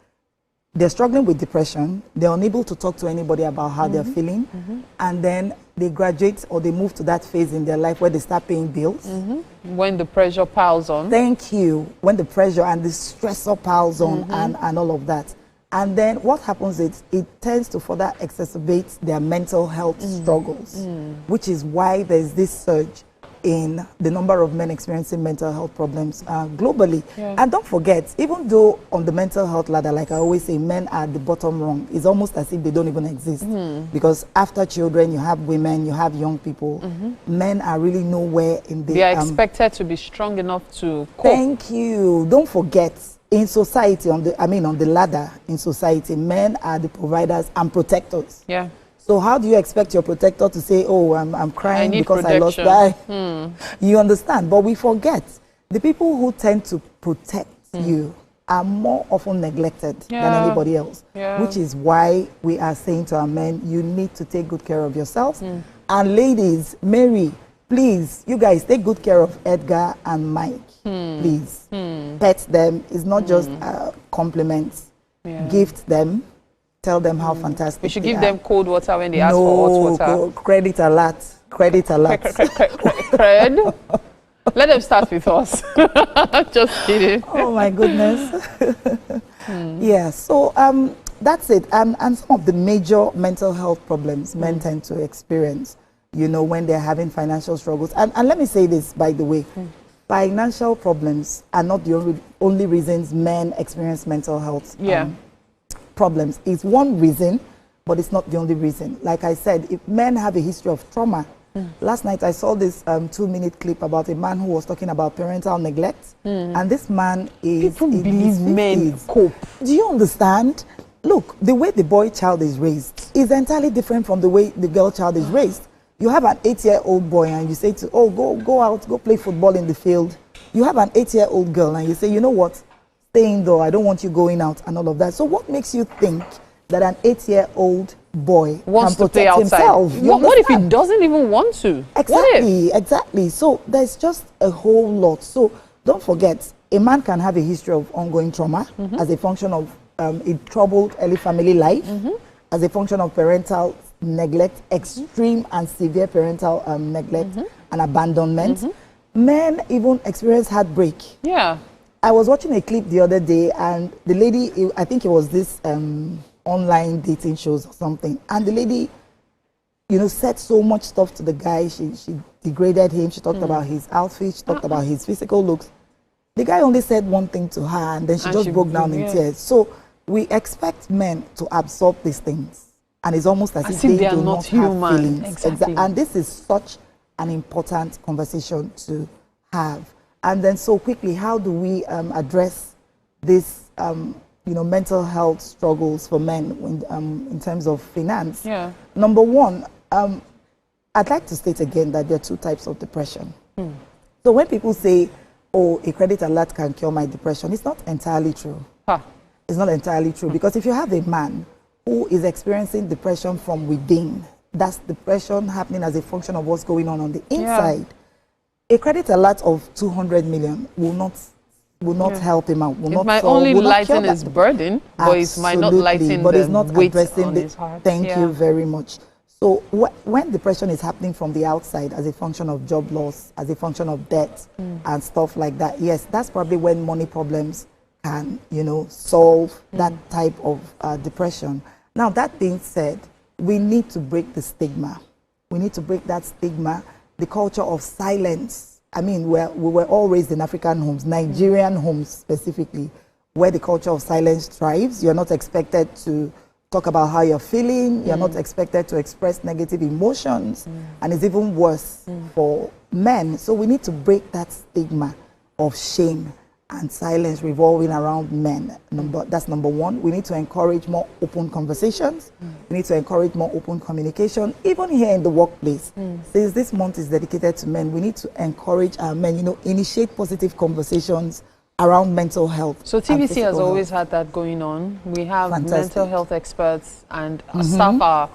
they're struggling with depression. They're unable to talk to anybody about how they're feeling. And then they graduate or they move to that phase in their life where they start paying bills. When the pressure piles on. Thank you. When the pressure and the stressor piles on and all of that. And then what happens is it tends to further exacerbate their mental health struggles, which is why there's this surge in the number of men experiencing mental health problems globally. And don't forget, even though on the mental health ladder, like I always say, men are at the bottom rung, it's almost as if they don't even exist. Because after children, you have women, you have young people. Men are really nowhere in the... They are expected to be strong enough to cope. Thank you. Don't forget, in society, on the ladder in society, men are the providers and protectors. Yeah. So how do you expect your protector to say, oh, I'm crying because I lost that? You understand? But we forget, the people who tend to protect you are more often neglected than anybody else. Which is why we are saying to our men, you need to take good care of yourselves. And ladies, Mary, please, you guys take good care of Edgar and Mike. Please. Pet them. It's not just compliments. Gift them. Tell them how fantastic We should they give are. them cold water when they ask for hot water. Credit alert. Credit alert. Cred. Let them start with us. Just kidding. Oh my goodness. Yeah, so that's it. And some of the major mental health problems men tend to experience, you know, when they're having financial struggles. And let me say this, by the way. Financial problems are not the only reasons men experience mental health problems. It's one reason, but it's not the only reason. Like I said, if men have a history of trauma, last night I saw this 2-minute clip about a man who was talking about parental neglect. And this man is People believe men cope. Do you understand? Look, the way the boy child is raised is entirely different from the way the girl child is raised. You have an 8-year-old boy and you say to, oh, go out, go play football in the field. You have an 8-year-old girl and you say, you know what, stay indoor, I don't want you going out and all of that. So what makes you think that an 8-year-old boy wants can to play protect outside? himself? What if he doesn't even want to? Exactly. So there's just a whole lot. So don't forget, a man can have a history of ongoing trauma as a function of a troubled early family life, as a function of parental neglect, extreme and severe parental neglect and abandonment. Men even experience heartbreak. Yeah. I was watching a clip the other day and the lady, I think it was this online dating shows or something, and the lady, you know, said so much stuff to the guy. She degraded him. She talked about his outfit. She talked about his physical looks. The guy only said one thing to her and then she just broke down in tears. So we expect men to absorb these things. And it's almost as if they do not have feelings. Exactly. And this is such an important conversation to have. And then so quickly, how do we address this, you know, mental health struggles for men in terms of finance? Yeah. Number one, I'd like to state again that there are 2 types of depression. So when people say, oh, a credit alert can cure my depression, it's not entirely true. It's not entirely true. Because if you have a man who is experiencing depression from within, that's depression happening as a function of what's going on the inside. A credit alert of 200 million will not help him out. It might only lighten his burden, but it might not lighten the weight on his heart. Thank you very much. So when depression is happening from the outside as a function of job loss, as a function of debt and stuff like that, yes, that's probably when money problems can, you know, solve that type of depression. Now, that being said, we need to break the stigma. We need to break that stigma, the culture of silence. I mean, we were all raised in African homes, Nigerian homes specifically, where the culture of silence thrives. You're not expected to talk about how you're feeling. You're not expected to express negative emotions. And it's even worse for men. So we need to break that stigma of shame and silence revolving around men. That's number one. We need to encourage more open conversations. We need to encourage more open communication, even here in the workplace. Since this month is dedicated to men, we need to encourage our men, initiate positive conversations around mental health. So TVC has always had that going on. We have mental health experts, and staff are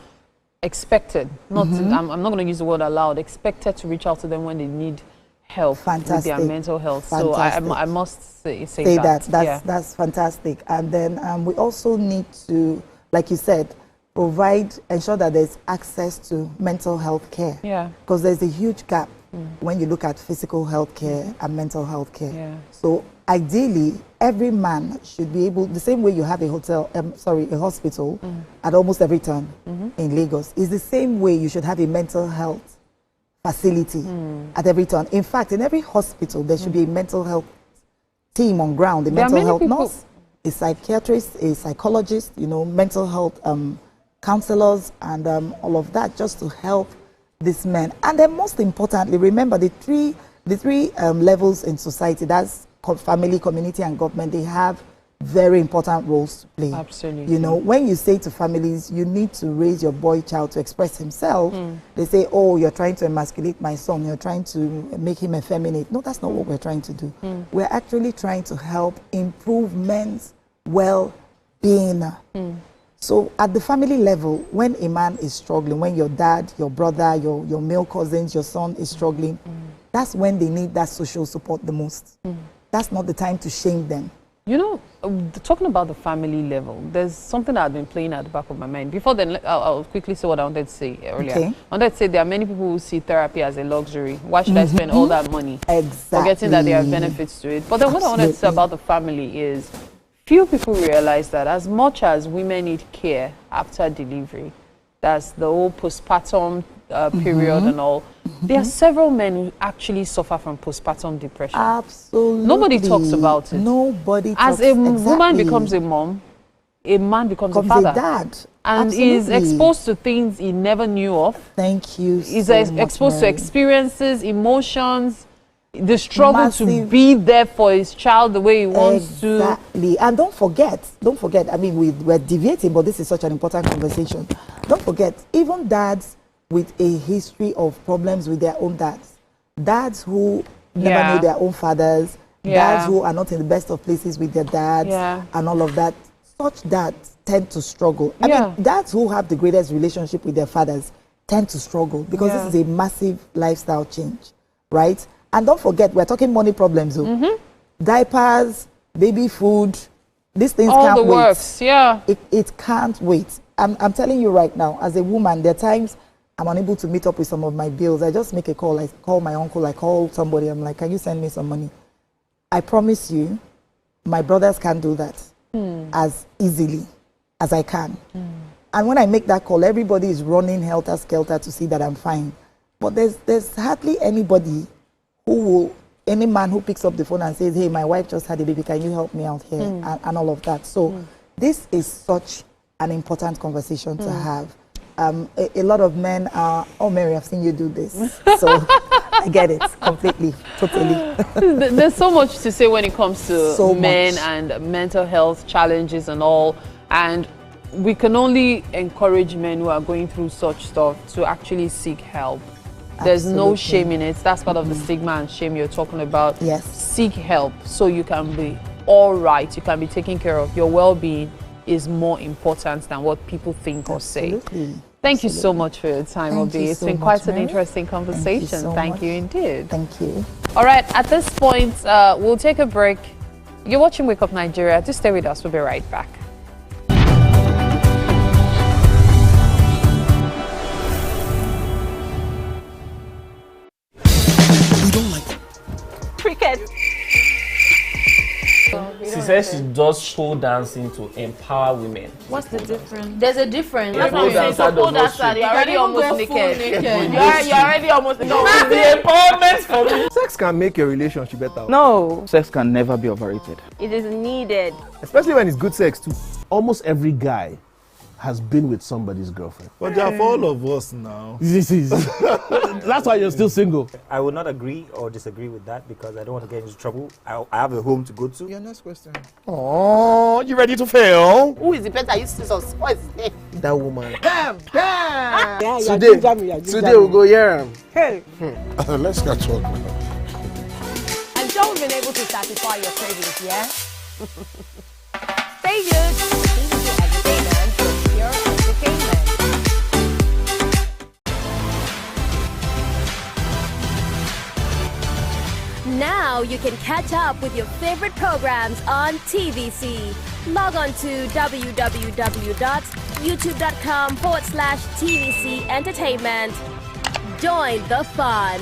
expected, I'm not going to use the word allowed, expected to reach out to them when they need help with their mental health. So I must say that. That's fantastic. And then we also need to, like you said, ensure that there's access to mental health care. Yeah. Because there's a huge gap when you look at physical health care and mental health care. Yeah. So ideally, every man should be able, the same way you have a hospital at almost every turn in Lagos, is the same way you should have a mental health facility at every turn. In fact, in every hospital, there should be a mental health team on ground, a mental health nurse, a psychiatrist, a psychologist, mental health counselors, and all of that, just to help these men. And then most importantly, remember the three levels in society, that's family, community, and government, they have very important roles to play. Absolutely. When you say to families, you need to raise your boy child to express himself, they say, oh, you're trying to emasculate my son, you're trying to make him effeminate. No, that's not what we're trying to do. We're actually trying to help improve men's well-being. So at the family level, when a man is struggling, when your dad, your brother, your male cousins, your son is struggling, that's when they need that social support the most. That's not the time to shame them. Talking about the family level, there's something that I've been playing at the back of my mind. Before then, I'll quickly say what I wanted to say earlier. Okay. I wanted to say there are many people who see therapy as a luxury. Why should I spend all that money? Forgetting that there are benefits to it. But then what I wanted to say about the family is, few people realize that as much as women need care after delivery, that's the whole postpartum period and all, there are several men who actually suffer from postpartum depression. Absolutely. Nobody talks about it. Nobody talks. As a woman becomes a mom, a man becomes a father. A dad. And is exposed to things he never knew of. Thank you. He's exposed to experiences, emotions, the struggle to be there for his child the way he wants to. Exactly. And don't forget, I mean, we're deviating, but this is such an important conversation. Don't forget, even dads with a history of problems with their own dads who never knew their own fathers, dads who are not in the best of places with their dads, and all of that, such dads tend to struggle. I mean, dads who have the greatest relationship with their fathers tend to struggle because this is a massive lifestyle change, right? And don't forget, we're talking money problems. Diapers, baby food, these things all can't the wait. Works, it can't wait. I'm telling you right now, as a woman, there are times I'm unable to meet up with some of my bills. I just make a call. I call my uncle, I call somebody. I'm like, can you send me some money? I promise you, my brothers can't do that as easily as I can. And when I make that call, everybody is running helter-skelter to see that I'm fine. But there's hardly anybody any man who picks up the phone and says, hey, my wife just had a baby, can you help me out here? And all of that. So this is such an important conversation to have. A lot of men are, oh, Mary, I've seen you do this. So I get it completely, totally. There's so much to say when it comes to men and mental health challenges and all. And we can only encourage men who are going through such stuff to actually seek help. There's no shame in it. That's part of the stigma and shame you're talking about. Yes. Seek help so you can be all right. You can be taken care of. Your well-being is more important than what people think or say. Thank you so much for your time, Obi. It's been quite an interesting conversation. Thank you indeed. Thank you. All right, at this point, we'll take a break. You're watching Wake Up Nigeria. Just stay with us. We'll be right back. Cricket. She says she does pole dancing to empower women. What's the difference? There's a difference. Yeah, pole dancer pole dancer, you're already almost naked. You're already almost naked. No, it's the empowerment for me. Sex can make a relationship better. No. Sex can never be overrated. It is needed. Especially when it's good sex too. Almost every guy has been with somebody's girlfriend? But they are for all of us now. That's why you're still single. I would not agree or disagree with that because I don't want to get into trouble. I have a home to go to. Your next question. Oh, you ready to fail? Who is the better? You see some spoils? That woman. Damn! Yeah, Today we'll go here. Hey. Let's catch up. I'm sure we've been able to satisfy your cravings, yeah? Stay tuned for TVC Entertainment for pure entertainment. Now you can catch up with your favorite programs on TVC. Log on to www.youtube.com/TVC Entertainment. Join the fun.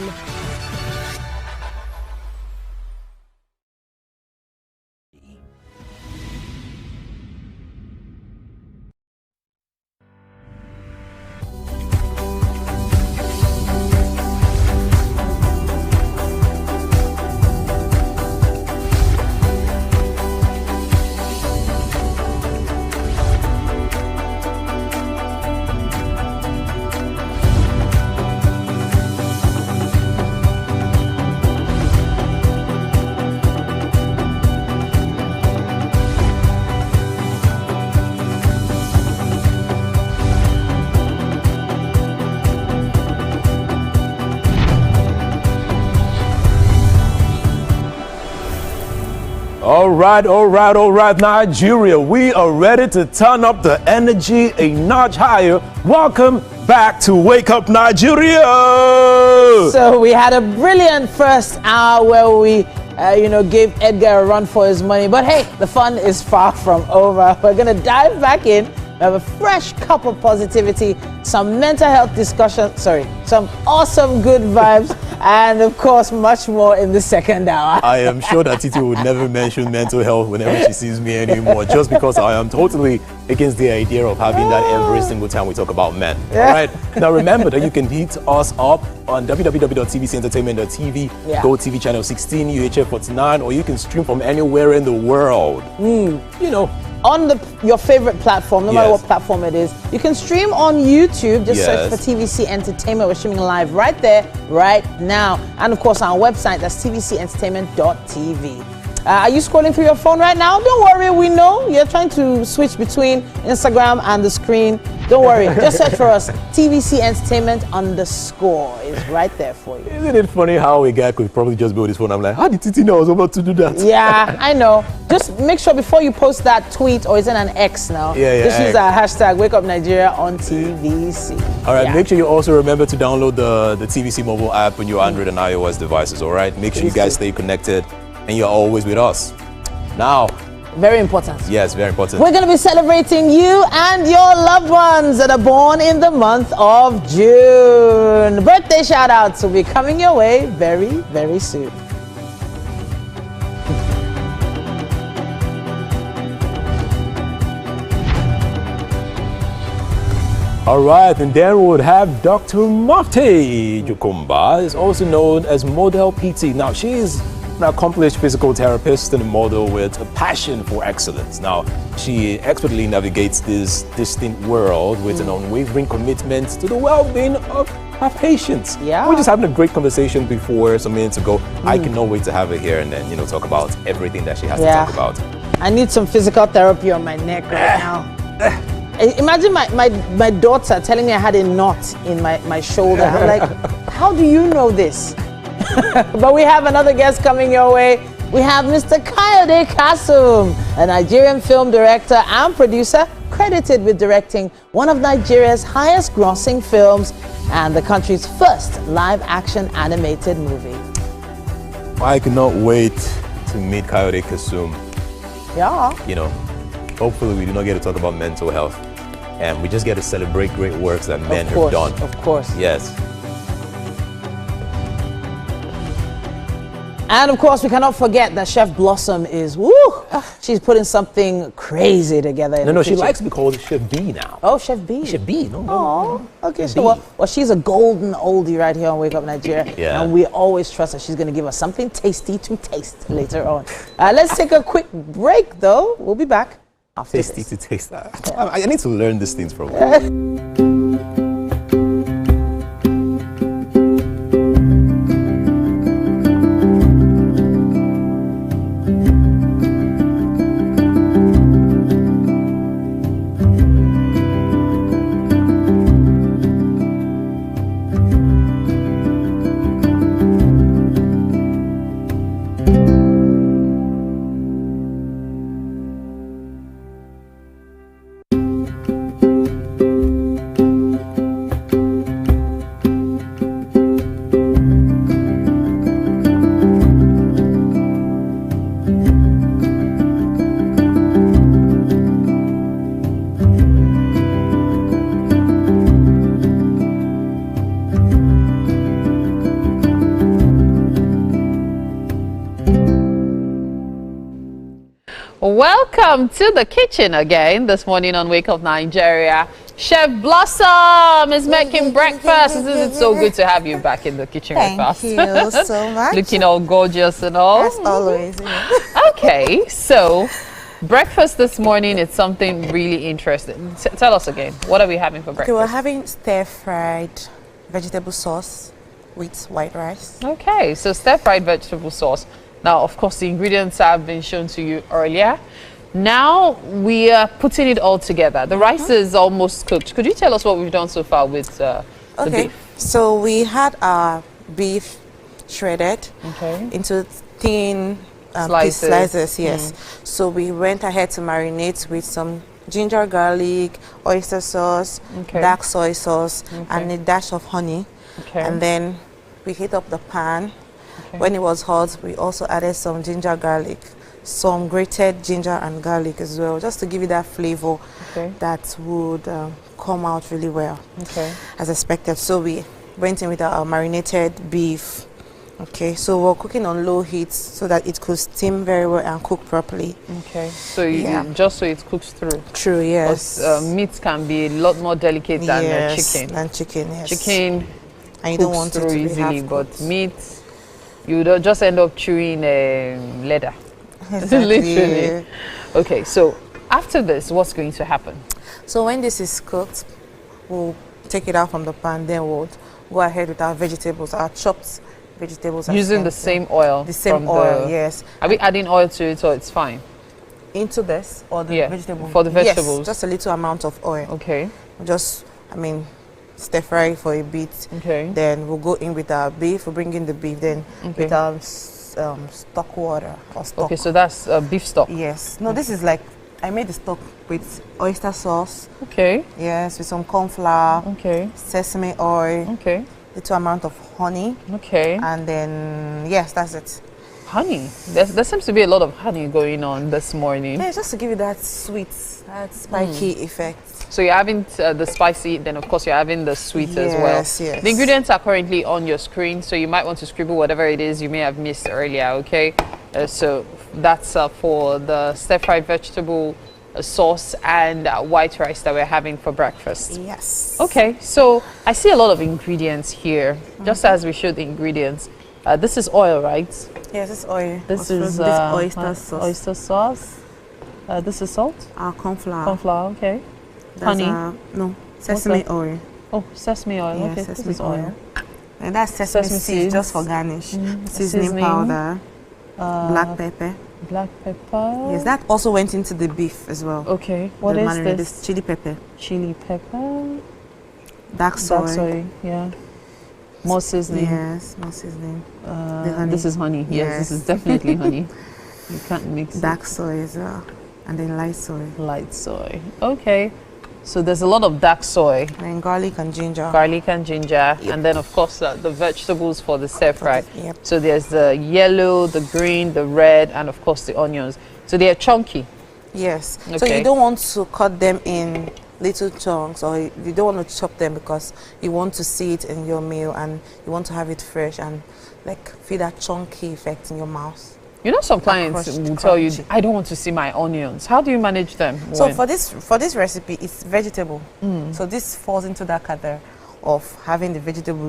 All right, Nigeria, we are ready to turn up the energy a notch higher. Welcome back to Wake Up Nigeria. So we had a brilliant first hour where we, gave Edgar a run for his money. But hey, the fun is far from over. We're gonna dive back in. We have a fresh cup of positivity, some mental health discussion, some awesome good vibes, and of course, much more in the second hour. I am sure that Titi would never mention mental health whenever she sees me anymore, just because I am totally against the idea of having that every single time we talk about men. Yeah. All right. Now remember that you can hit us up on www.tvcentertainment.tv, GOTV channel 16, UHF 49, or you can stream from anywhere in the world. On your favorite platform, no matter what platform it is. You can stream on YouTube. Just search for TVC Entertainment. We're streaming live right there, right now. And of course, our website, that's tvcentertainment.tv. Are you scrolling through your phone right now? Don't worry, we know you're trying to switch between Instagram and the screen. Don't worry, just search for us. TVC Entertainment _ is right there for you. Isn't it funny how a guy could probably just build his phone? I'm like, how did Titi know I was about to do that? Yeah, I know. Just make sure before you post that tweet, or is it an X now? Just use our hashtag Wake Up Nigeria on TVC. All right, make sure you also remember to download the TVC mobile app on your Android and iOS devices, all right? Make sure you guys stay connected and you're always with us. Now, very important. Yes, very important. We're going to be celebrating you and your loved ones that are born in the month of June. Birthday shout-outs will be coming your way very, very soon. All right, and then we would have Dr. Mufti Jukumba, is also known as Model PT. Now, she is an accomplished physical therapist and a model with a passion for excellence. Now, she expertly navigates this distinct world with an unwavering commitment to the well-being of her patients. Yeah. We're just having a great conversation before some minutes ago. I cannot wait to have her here and then, talk about everything that she has to talk about. I need some physical therapy on my neck right now. Imagine my daughter telling me I had a knot in my shoulder. I'm like, how do you know this? But we have another guest coming your way. We have Mr. Kayode Kasum, a Nigerian film director and producer, credited with directing one of Nigeria's highest grossing films and the country's first live-action animated movie. I cannot wait to meet Kayode Kasum. Yeah. Hopefully we do not get to talk about mental health and we just get to celebrate great works that men have done. Of course. Yes. And of course, we cannot forget that Chef Blossom is, she's putting something crazy together in the No, she kitchen. likes to be called Chef B now. Oh, Chef B. Chef B, no. Oh, okay. So, well, she's a golden oldie right here on Wake Up Nigeria. Yeah. And we always trust that she's going to give us something tasty to taste later on. Let's take a quick break, though. We'll be back after Tasty this. to taste that. I need to learn these things from you. Welcome to the kitchen again this morning on Wake Up Nigeria. Chef Blossom is making breakfast. Isn't it so good to have you back in the kitchen with us? Thank you so much. Looking all gorgeous and all. As always. Okay, so breakfast this morning is something really interesting. Tell us again, what are we having for breakfast? Okay, we're having stir-fried vegetable sauce with white rice. Okay, so stir-fried vegetable sauce. Now, of course, the ingredients have been shown to you earlier. Now we are putting it all together. The rice is almost cooked. Could you tell us what we've done so far with the beef? So we had our beef shredded into thin slices. Yes. So we went ahead to marinate with some ginger, garlic, oyster sauce, dark soy sauce, and a dash of honey. And then we heat up the pan. When it was hot, we also added some ginger garlic, some grated ginger and garlic as well, just to give it that flavor that would come out really well, as expected. So we went in with our marinated beef. Okay, so we're cooking on low heat so that it could steam very well and cook properly. Okay, so just so it cooks through. True, yes. Meat can be a lot more delicate than chicken. Yes. Chicken and you cooks don't want it through to be easily, but meat, you don't just end up chewing leather. Exactly. Literally. Okay, so after this, what's going to happen? So when this is cooked, we'll take it out from the pan, then we'll go ahead with our vegetables, our chopped vegetables. Using the same oil? The same oil, yes. Are we adding oil to it or it's fine? Into this or the vegetable? For the vegetables? Yes, just a little amount of oil. Okay. Just, stir fry for a bit. Okay. Then we'll go in with our beef. We'll bring in the beef. Then with our stock water or stock. Okay, so that's beef stock. Yes. No, this is like I made the stock with oyster sauce. Okay. Yes, with some corn flour. Okay. Sesame oil. Okay. Little amount of honey. Okay. And then yes, that's it. Honey. There seems to be a lot of honey going on this morning. Yeah, just to give you that sweet, that spiky effect. So you're having the spicy, then of course you're having the sweet as well. Yes. The ingredients are currently on your screen, so you might want to scribble whatever it is you may have missed earlier, okay? So that's for the stir-fried vegetable sauce and white rice that we're having for breakfast. Yes. Okay, so I see a lot of ingredients here, just as we showed the ingredients. This is oil, right? Yes, it's oil. This is oyster sauce. Oyster sauce. This is salt? Corn flour. Corn flour, okay. That's honey? No, sesame oil. Oh, sesame oil. Yeah, okay, sesame this is oil. And that's sesame seeds just for garnish. Seasoning powder, black pepper. Black pepper. Yes, that also went into the beef as well. Okay, what is this? Chili pepper. Chili pepper. Dark soy. Dark soy, yeah. More seasoning. Yes, more seasoning. This is honey. Yes, this is definitely honey. You can't mix dark soy as well. And then light soy. Light soy. Okay. So there's a lot of dark soy. And garlic and ginger. Garlic and ginger. Yep. And then, of course, the vegetables for the stir-fry. Yep. So there's the yellow, the green, the red, and, of course, the onions. So they are chunky. Yes. Okay. So you don't want to cut them in little chunks, or you don't want to chop them because you want to see it in your meal and you want to have it fresh and, feel that chunky effect in your mouth. You know, some clients will tell you, I don't want to see my onions. How do you manage them? So for this recipe, it's vegetable. So this falls into that category of having the vegetable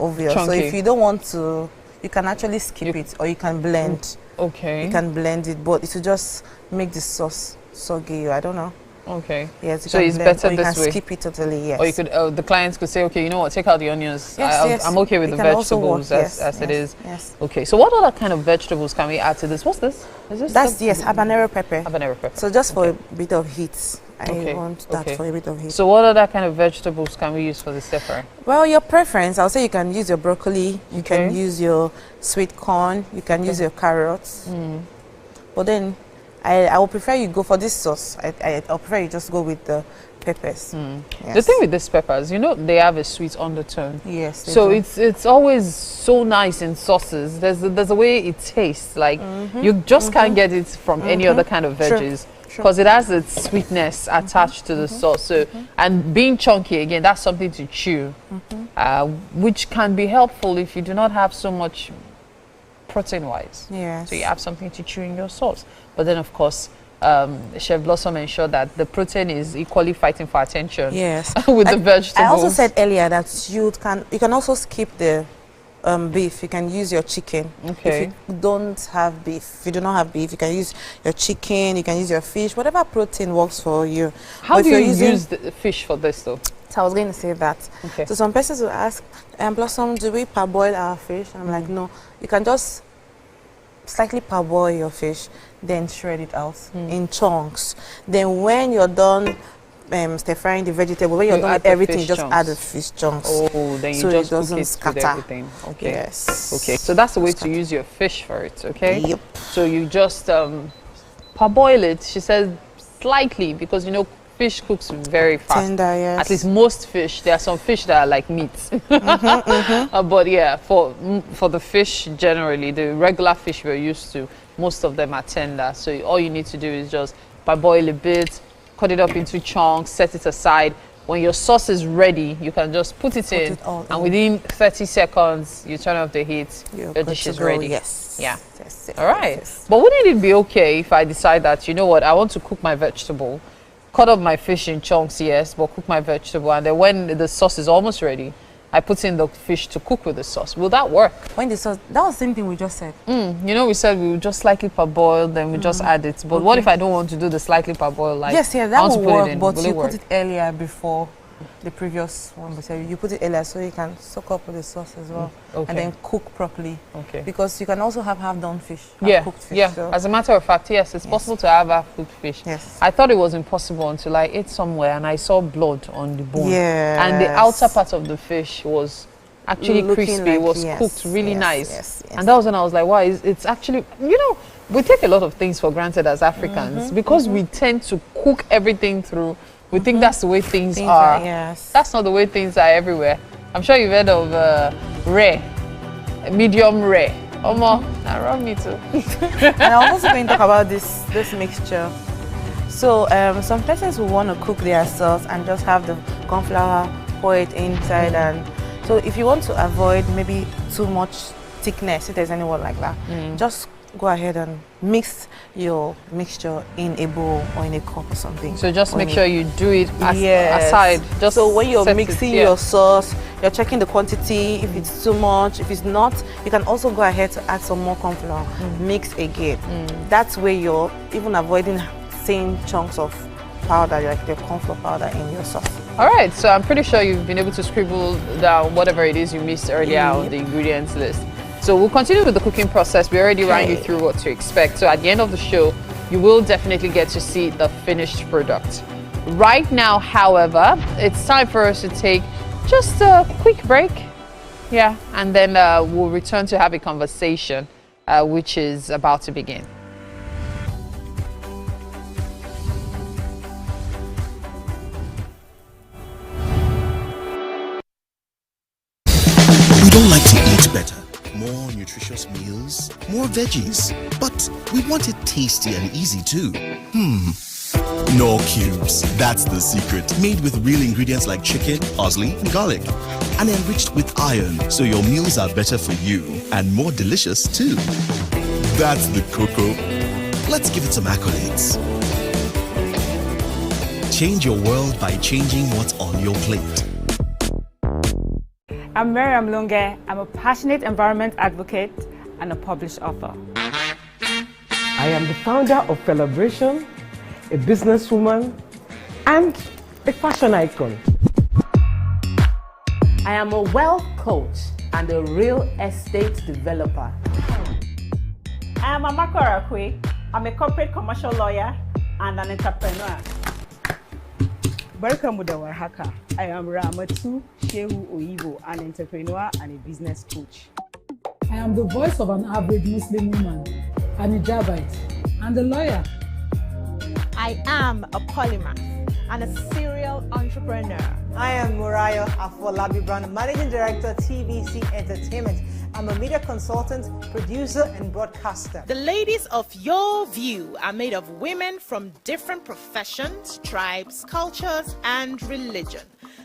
obvious. Chunky. So if you don't want to, you can actually skip it or you can blend. Okay. You can blend it, but it will just make the sauce soggy. I don't know. Okay. Yes. So it's better you this can way. skip it totally. Yes. Or you could, the clients could say, okay, you know what, take out the onions. Yes, I'm okay with the vegetables as it is. Yes. Okay. So what other kind of vegetables can we add to this? What's this? Is this? That's habanero pepper. Habanero pepper. So just for a bit of heat. I want that for a bit of heat. So what other kind of vegetables can we use for the stir fry? Well, your preference. I'll say you can use your broccoli. You can use your sweet corn. You can use your carrots. But then, I would prefer you go for this sauce. I'll prefer you just go with the peppers. Yes. The thing with these peppers, you know, they have a sweet undertone. Yes. So it's always so nice in sauces. There's a way it tastes. Like you just can't get it from any other kind of veggies. Because it has its sweetness attached to the sauce. So and being chunky again, that's something to chew, which can be helpful if you do not have so much protein-wise. Yes. So you have something to chew in your sauce. But then, of course, Chef Blossom ensure that the protein is equally fighting for attention. Yes. with the vegetables. I also said earlier that you can also skip the beef. You can use your chicken. Okay. If you don't have beef, if you do not have beef, you can use your chicken. You can use your fish. Whatever protein works for you. How do you use the fish for this, though? So I was going to say that. Okay. So some persons will ask, Blossom, do we parboil our fish? I'm like, no. You can just slightly parboil your fish, then shred it out in chunks. Then when you're done stir frying the vegetable, when you're done with everything, just add the fish chunks. Oh, then you so just it doesn't cook it scatter. with everything. Okay. Yes. Okay. So that's the way to use your fish for it. Okay. Yep. So you just parboil it. She says slightly because you know fish cooks very fast. Tender, yes. At least most fish. There are some fish that are like meat. But yeah, for the fish generally, the regular fish we're used to, most of them are tender. So all you need to do is just parboil a bit, cut it up into chunks, set it aside. When your sauce is ready, you can just put it in, and within 30 seconds, you turn off the heat. Your dish is ready. Yes. Yeah. Yes. All right. But wouldn't it be okay if I decide that, you know what, I want to cook my vegetable, cut up my fish in chunks, yes, but cook my vegetable, and then when the sauce is almost ready, I put in the fish to cook with the sauce. Will that work? When the sauce, that was the same thing we just said. You know, we said we would just slightly parboil, then we just add it. But what if I don't want to do the slightly parboil? Like, yes, yeah, that will work, but you work? put it earlier before the previous one. So you put it earlier so you can soak up with the sauce as well, and then cook properly. Okay. Because you can also have half-done fish, cooked fish. Yeah. So. As a matter of fact, yes, it's possible to have half-cooked fish. Yes. I thought it was impossible until I ate somewhere and I saw blood on the bone. Yes. And the outer part of the fish was actually Looking crispy. like, It was yes, cooked really yes, nice. yes, yes. And that was when I was like, wow, it's actually, you know, we take a lot of things for granted as Africans because we tend to cook everything through. We think that's the way things are. Yes. That's not the way things are everywhere. I'm sure you've heard of rare, medium rare. Around me too. And I'm also going to talk about this mixture. So some persons will want to cook their sauce and just have the corn flour, pour it inside, and so if you want to avoid maybe too much thickness, if there's any word like that, just go ahead and mix your mixture in a bowl or in a cup or something. So just make sure you do it aside. Just so when you're mixing your sauce, you're checking the quantity. If it's too much, if it's not, you can also go ahead to add some more corn flour. Mix again. That's where you're even avoiding thin chunks of powder, like the corn flour powder in your sauce. All right, so I'm pretty sure you've been able to scribble down whatever it is you missed earlier on the ingredients list. So we'll continue with the cooking process. We already ran you through what to expect. So at the end of the show, you will definitely get to see the finished product. Right now, however, it's time for us to take just a quick break. Yeah, and then we'll return to have a conversation, which is about to begin. We don't like to eat better. More nutritious meals, more veggies, but we want it tasty and easy too. Knorr Cubes, that's the secret. Made with real ingredients like chicken, parsley, and garlic, and enriched with iron, so your meals are better for you and more delicious too. That's the cocoa. Let's give it some accolades. Change your world by changing what's on your plate. I'm Miriam Lunge. I'm a passionate environment advocate and a published author. I am the founder of Celebration, a businesswoman, and a fashion icon. I am a wealth coach and a real estate developer. I am Amako Arakwe. I'm a corporate commercial lawyer and an entrepreneur. Welcome to Warhaka. I am Ramatu Shehu Oyibo, an entrepreneur and a business coach. I am the voice of an average Muslim woman, an hijabite, and a lawyer. I am a polymath and a serial entrepreneur. I am Murayo Afolabi Brown, Managing Director, TVC Entertainment. I'm a media consultant, producer, and broadcaster. The ladies of your view are made of women from different professions, tribes, cultures, and religion.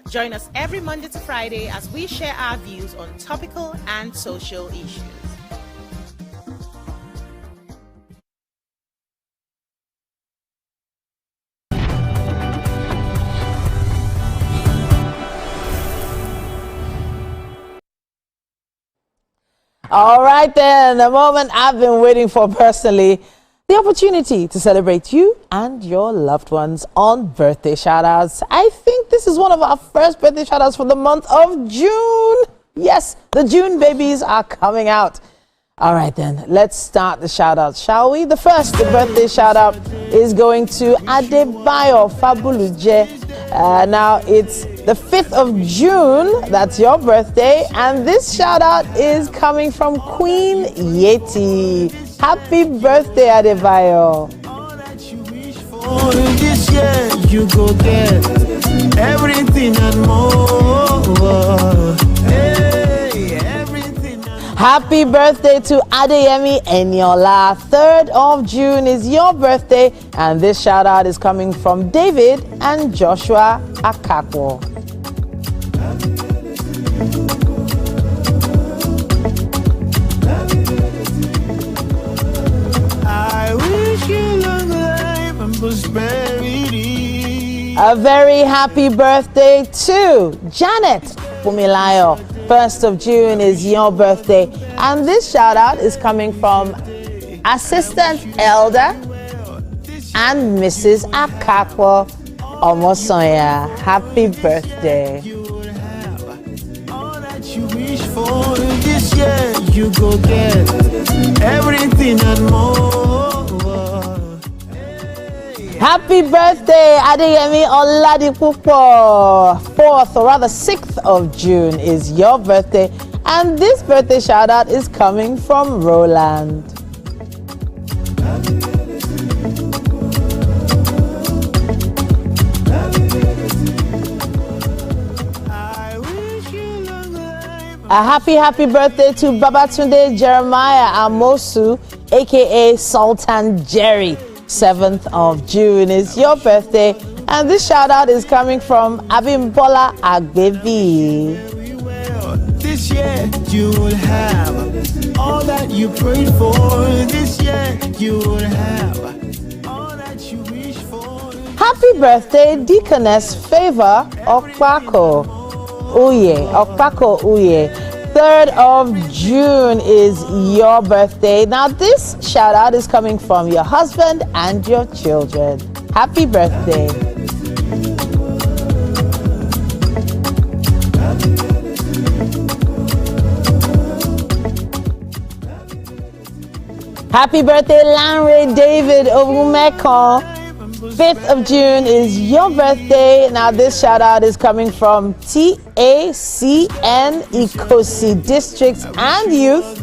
Join us every Monday to Friday as we share our views on topical and social issues. All right then, the moment I've been waiting for personally, the opportunity to celebrate you and your loved ones on birthday shoutouts. I think this is one of our first birthday shoutouts for the month of June. Yes, the June babies are coming out. All right then, let's start the shoutouts, shall we? The first birthday shoutout is going to Adebayo Fabuluje. Now it's the 5th of June, that's your birthday, and this shout out is coming from Queen Yeti. Happy birthday, Adebayo. This year you go get everything and more. Hey, everything. Happy birthday to Adeyemi Eniola. 3rd of June is your birthday, and this shout out is coming from David and Joshua Akakwo. I wish you long life and prosperity. A very happy birthday to Janet Fumilayo. 1st of June is your birthday, and this shout out is coming from Assistant Elder and Mrs. Akakwo Omosoya. Happy birthday. All that you wish for this year you go get everything and more. Happy birthday, Adeyemi Oladipupo. 4th, or rather 6th of June is your birthday, and this birthday shout out is coming from Roland. A happy birthday to Babatunde Jeremiah Amosu, aka Sultan Jerry. 7th of June is your birthday, and this shout out is coming from Abimbola Agbevi. This year you will have all that you prayed for. This year you will have all that you wish for. Happy birthday, Deaconess Favor Okpako Uye. 3rd of June is your birthday. Now this shout out is coming from your husband and your children. Happy birthday. Happy birthday, Lanre David Ogumekon. 5th of June is your birthday. Now this shout out is coming from TACN Ikosi Districts and Youth,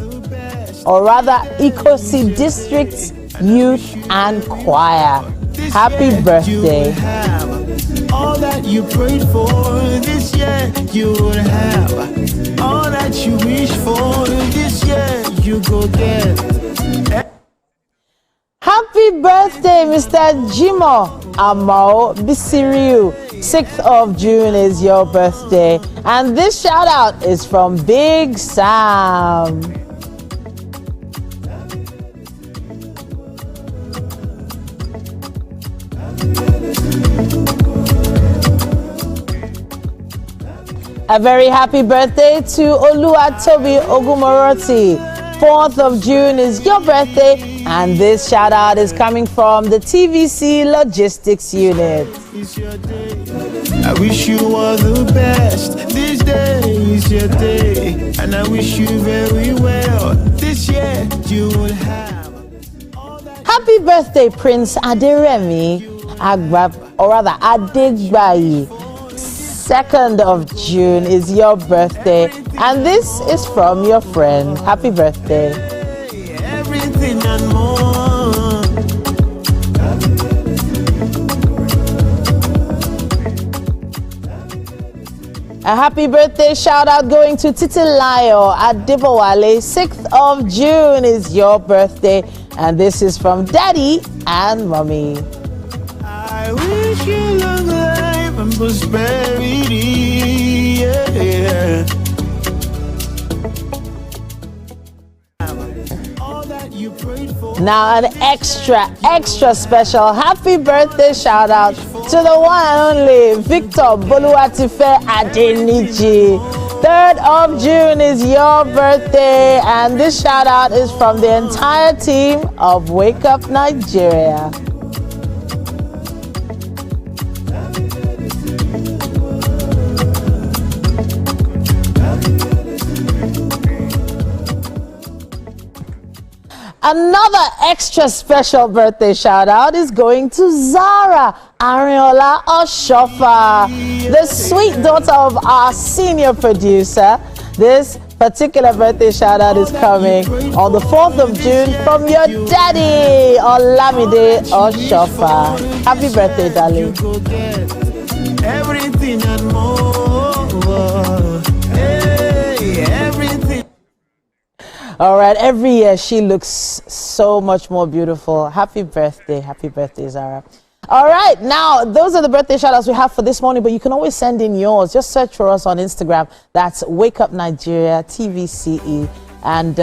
or rather Ikosi Districts Youth and Choir. Happy birthday. All that you prayed for this year you will have. All that you wish for this year you go get. Happy birthday, Mr. Jimo Amao Bisiriu. 6th of June is your birthday, and this shout out is from Big Sam. A very happy birthday to Oluwatobi Ogumoroti. 4th of June is your birthday, and this shout out is coming from the TVC Logistics Unit. I wish you all the best. This day is your day, and I wish you very well. This year you will have. Happy birthday, Prince Aderemi Agbab, or rather Adegbayi. 2nd of June is your birthday, and this is from your friend. Happy birthday. Everything and more. A happy birthday shout out going to Titilayo Adibowale. 6th of June is your birthday, and this is from Daddy and Mommy. I wish you long life and prosperity. Yeah. Now an extra special happy birthday shout out to the one and only Victor Boluwatife Adeniji. 3rd of June is your birthday, and this shout out is from the entire team of Wake Up Nigeria. Another extra special birthday shout out is going to Zara Ariola Oshofa, the sweet daughter of our senior producer. This particular birthday shout out is coming on the 4th of June from your daddy, Olamide Oshofa. Happy birthday, darling. Everything and more. Hey, everything. All right, every year she looks so much more beautiful. Happy birthday, Zara. All right, now those are the birthday shout-outs we have for this morning, but you can always send in yours. Just search for us on Instagram. That's Wake Up Nigeria TVCE, and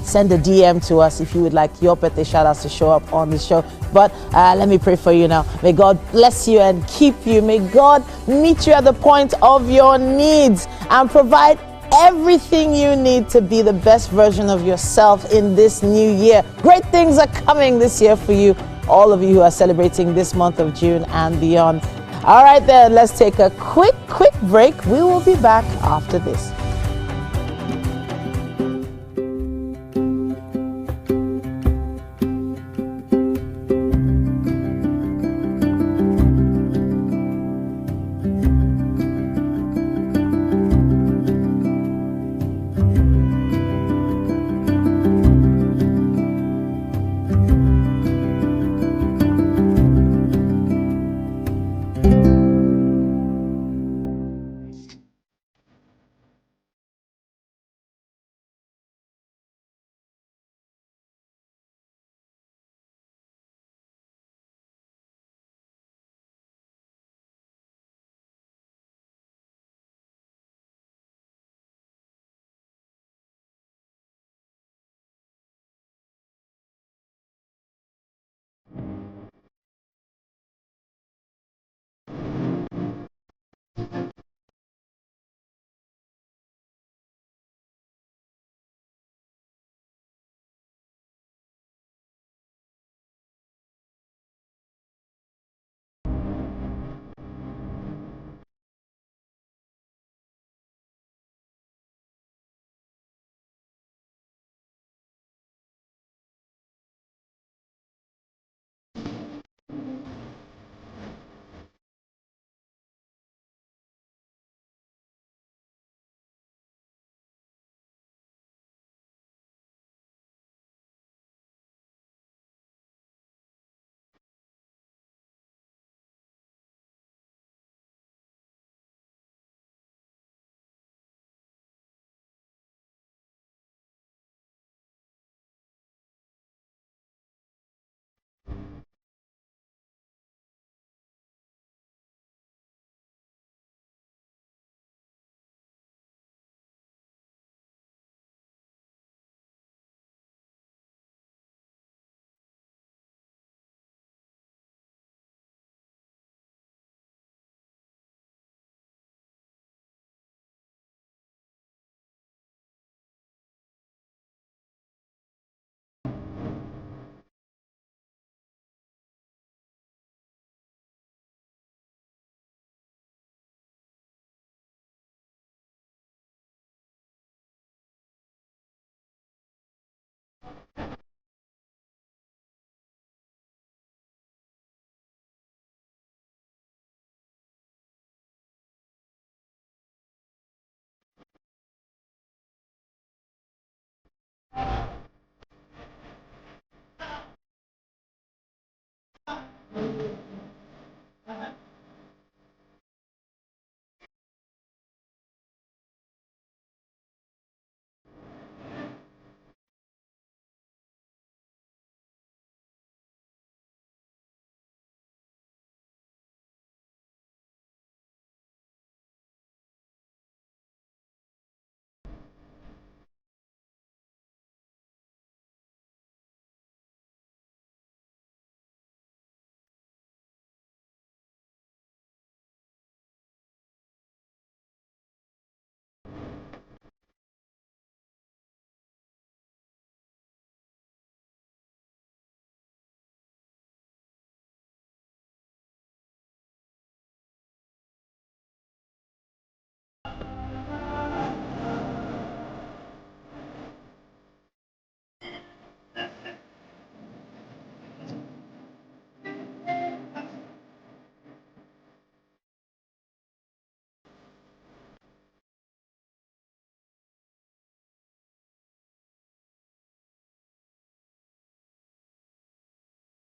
send a DM to us if you would like your birthday shout-outs to show up on the show. But let me pray for you now. May God bless you and keep you. May God meet you at the point of your needs and provide everything you need to be the best version of yourself in this new year. Great things are coming this year for you, all of you who are celebrating this month of June and beyond. All right then, let's take a quick break. We will be back after this.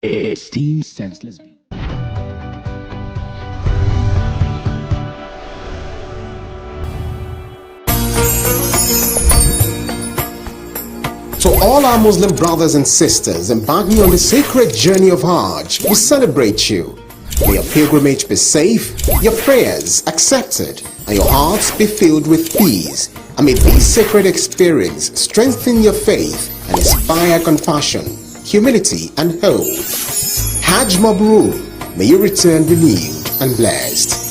Esteemed senseless being. To all our Muslim brothers and sisters embarking on the sacred journey of Hajj, we celebrate you. May your pilgrimage be safe, your prayers accepted, and your hearts be filled with peace. And may this sacred experience strengthen your faith and inspire compassion, humility, and hope. Hajj Mabrur, may you return renewed and blessed.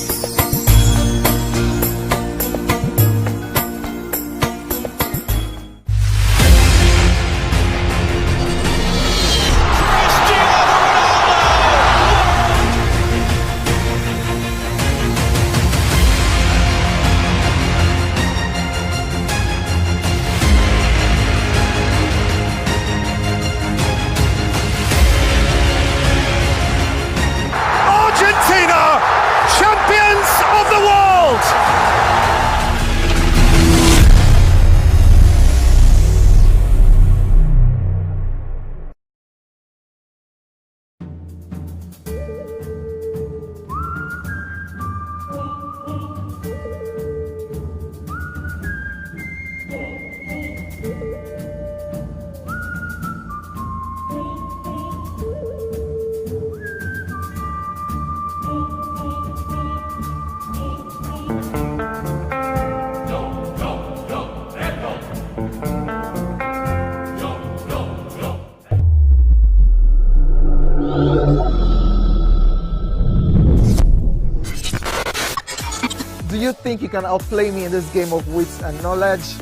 Do you think you can outplay me in this game of wits and knowledge?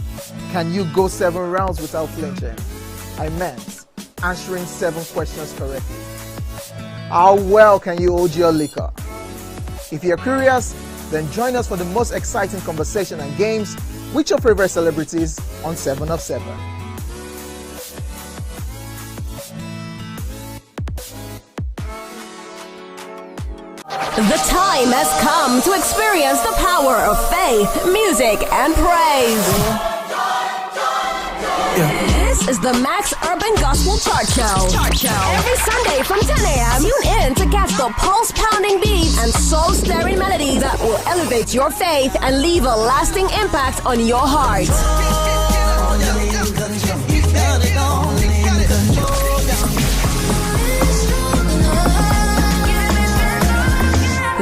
Can you go 7 rounds without flinching? I meant answering 7 questions correctly. How well can you hold your liquor? If you're curious, then join us for the most exciting conversation and games with your favorite celebrities on 7 of 7. The time has come to experience the power of faith, music, and praise. This is the Max Urban Gospel Chart Show. Every Sunday from 10 a.m., tune in to catch the pulse-pounding beats and soul-stirring melodies that will elevate your faith and leave a lasting impact on your heart.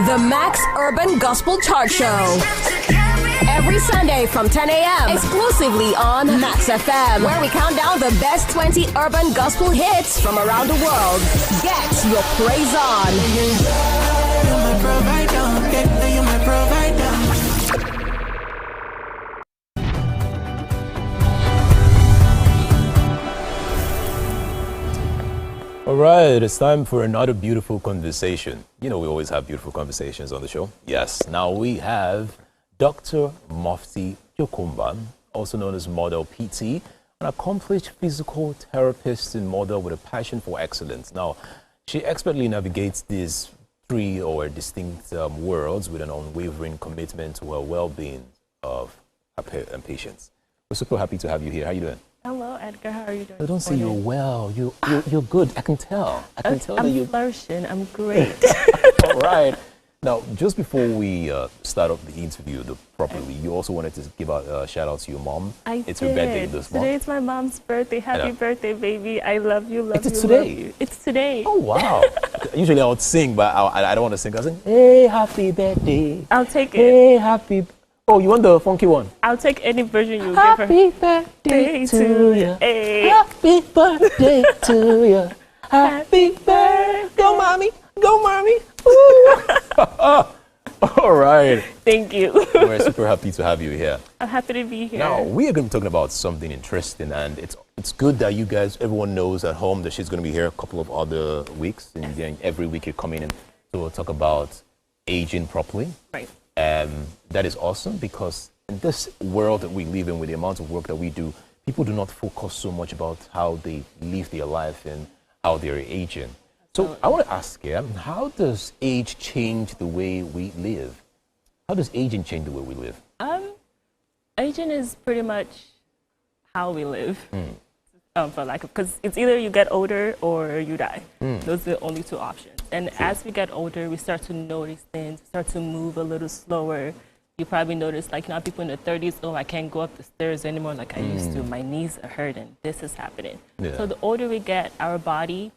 The Max Urban Gospel Chart Show. Every Sunday from 10 a.m. exclusively on Max FM, where we count down the best 20 urban gospel hits from around the world. Get your praise on. All right, it's time for another beautiful conversation. You know, we always have beautiful conversations on the show. Yes, now we have Dr. Mufti Jokumba, also known as Model PT, an accomplished physical therapist and model with a passion for excellence. Now, she expertly navigates these 3 distinct worlds with an unwavering commitment to her well-being of her patients. We're super happy to have you here. How are you doing? Hello, Edgar. How are you doing? I don't say you're well. You're good. I can tell. I can tell that I'm you're flourishing. I'm great. all right. Now, just before we start off the interview properly, you also wanted to give a shout out to your mom. It's her birthday this month. Today is my mom's birthday. Happy birthday, baby. I love you, love you, today? love you. It's today. Oh, wow. Usually I would sing, but I don't want to sing. I'll sing, hey, happy birthday. I'll take it. Hey, happy. Oh, you want the funky one? I'll take any version you give her. Happy birthday to you. Hey. Happy birthday to you. Happy birthday. Go, mommy. Go, mommy. All right. Thank you. We're super happy to have you here. I'm happy to be here. Now, we are going to be talking about something interesting, and it's good that you guys, everyone knows at home that she's going to be here a couple of other weeks, and then every week you're coming in to talk about aging properly. Right. That is awesome because in this world that we live in with the amount of work that we do, people do not focus so much about how they live their life and how they're aging. So I want to ask you, how does age change the way we live? How does aging change the way we live? Aging is pretty much how we live. Because it's either you get older or you die. Those are the only two options. And as we get older, we start to notice things, start to move a little slower. You probably notice, like, now people in their 30s, oh, I can't go up the stairs anymore like I used to. My knees are hurting. This is happening. Yeah. So the older we get, our body,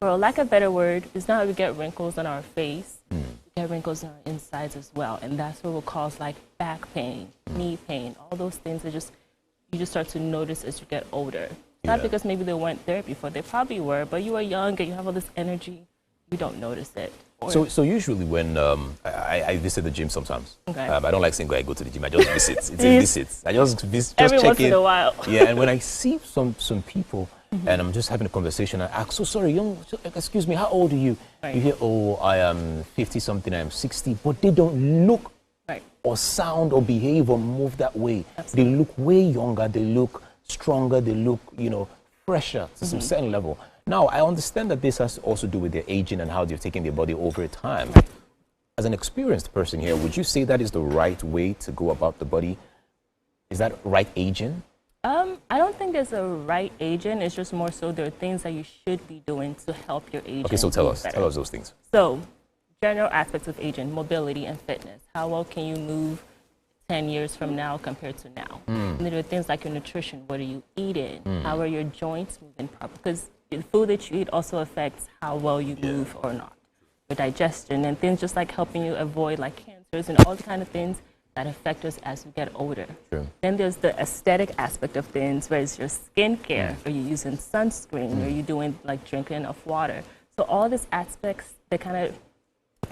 for lack of a better word, is not we get wrinkles on our face. We get wrinkles on our insides as well. And that's what will cause, like, back pain, knee pain, all those things that you just start to notice as you get older. Not because maybe they weren't there before. They probably were, but you are young and you have all this energy. You don't notice it. So usually when I visit the gym sometimes, Okay. I don't like saying I go to the gym. I just visit. It's a visit. I just Every check once in a while. Yeah, and when I see some people and I'm just having a conversation, I ask, so sorry, excuse me, how old are you? Right. You hear, oh, I am 50 something, I am 60, but they don't look or sound or behave or move that way. Absolutely. They look way younger. They look stronger. They look, fresher to some certain level. Now, I understand that this has to also do with their aging and how they're taking their body over time. As an experienced person here, would you say that is the right way to go about the body? Is that right aging? I don't think there's a right aging. It's just more so there are things that you should be doing to help your aging. Okay, so tell us better. those things. So, general aspects of aging, mobility and fitness. How well can you move 10 years from now compared to now? And there are things like your nutrition. What are you eating? How are your joints moving properly? Because the food that you eat also affects how well you move or not. Your digestion and things just like helping you avoid like cancers and all the kind of things that affect us as we get older. Sure. Then there's the aesthetic aspect of things, where it's your skincare, are you using sunscreen, are you doing like drinking enough water? So all these aspects, they kind of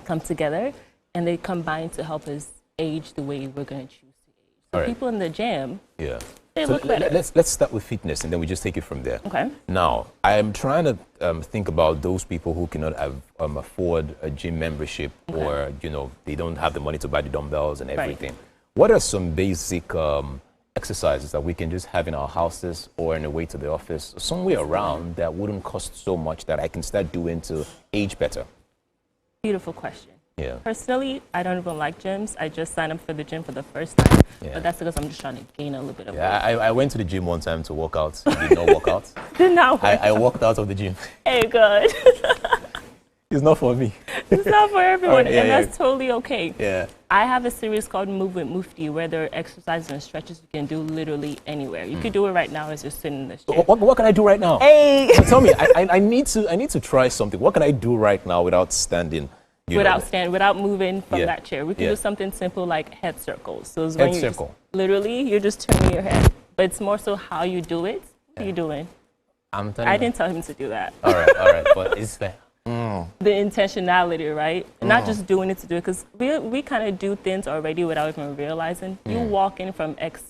come together and they combine to help us age the way we're going to choose to age. So people in the gym, they look better. Let's start with fitness and then we just take it from there. Okay. Now, I'm trying to think about those people who cannot afford a gym membership or, they don't have the money to buy the dumbbells and everything. What are some basic exercises that we can just have in our houses or on the way to the office, somewhere around that wouldn't cost so much that I can start doing to age better? Beautiful question. Yeah. Personally, I don't even like gyms. I just signed up for the gym for the first time, but that's because I'm just trying to gain a little bit of weight. I went to the gym one time to work out. It did not work out. Did not work I walked out of the gym. Hey, good. It's not for me. It's not for everyone, Right, and that's totally okay. Yeah. I have a series called Move with Mufti, where there are exercises and stretches you can do literally anywhere. You could do it right now as you're sitting in this chair. What can I do right now? Hey! Tell me, I need to try something. What can I do right now without standing? Without moving from that chair. We can do something simple like head circles. So it's when Head circle. You're just turning your head. But it's more so how you do it. What are you doing? I didn't tell him to do that. All right. But it's like... The intentionality, right? Not just doing it to do it, because we kind of do things already without even realizing. You walk in from X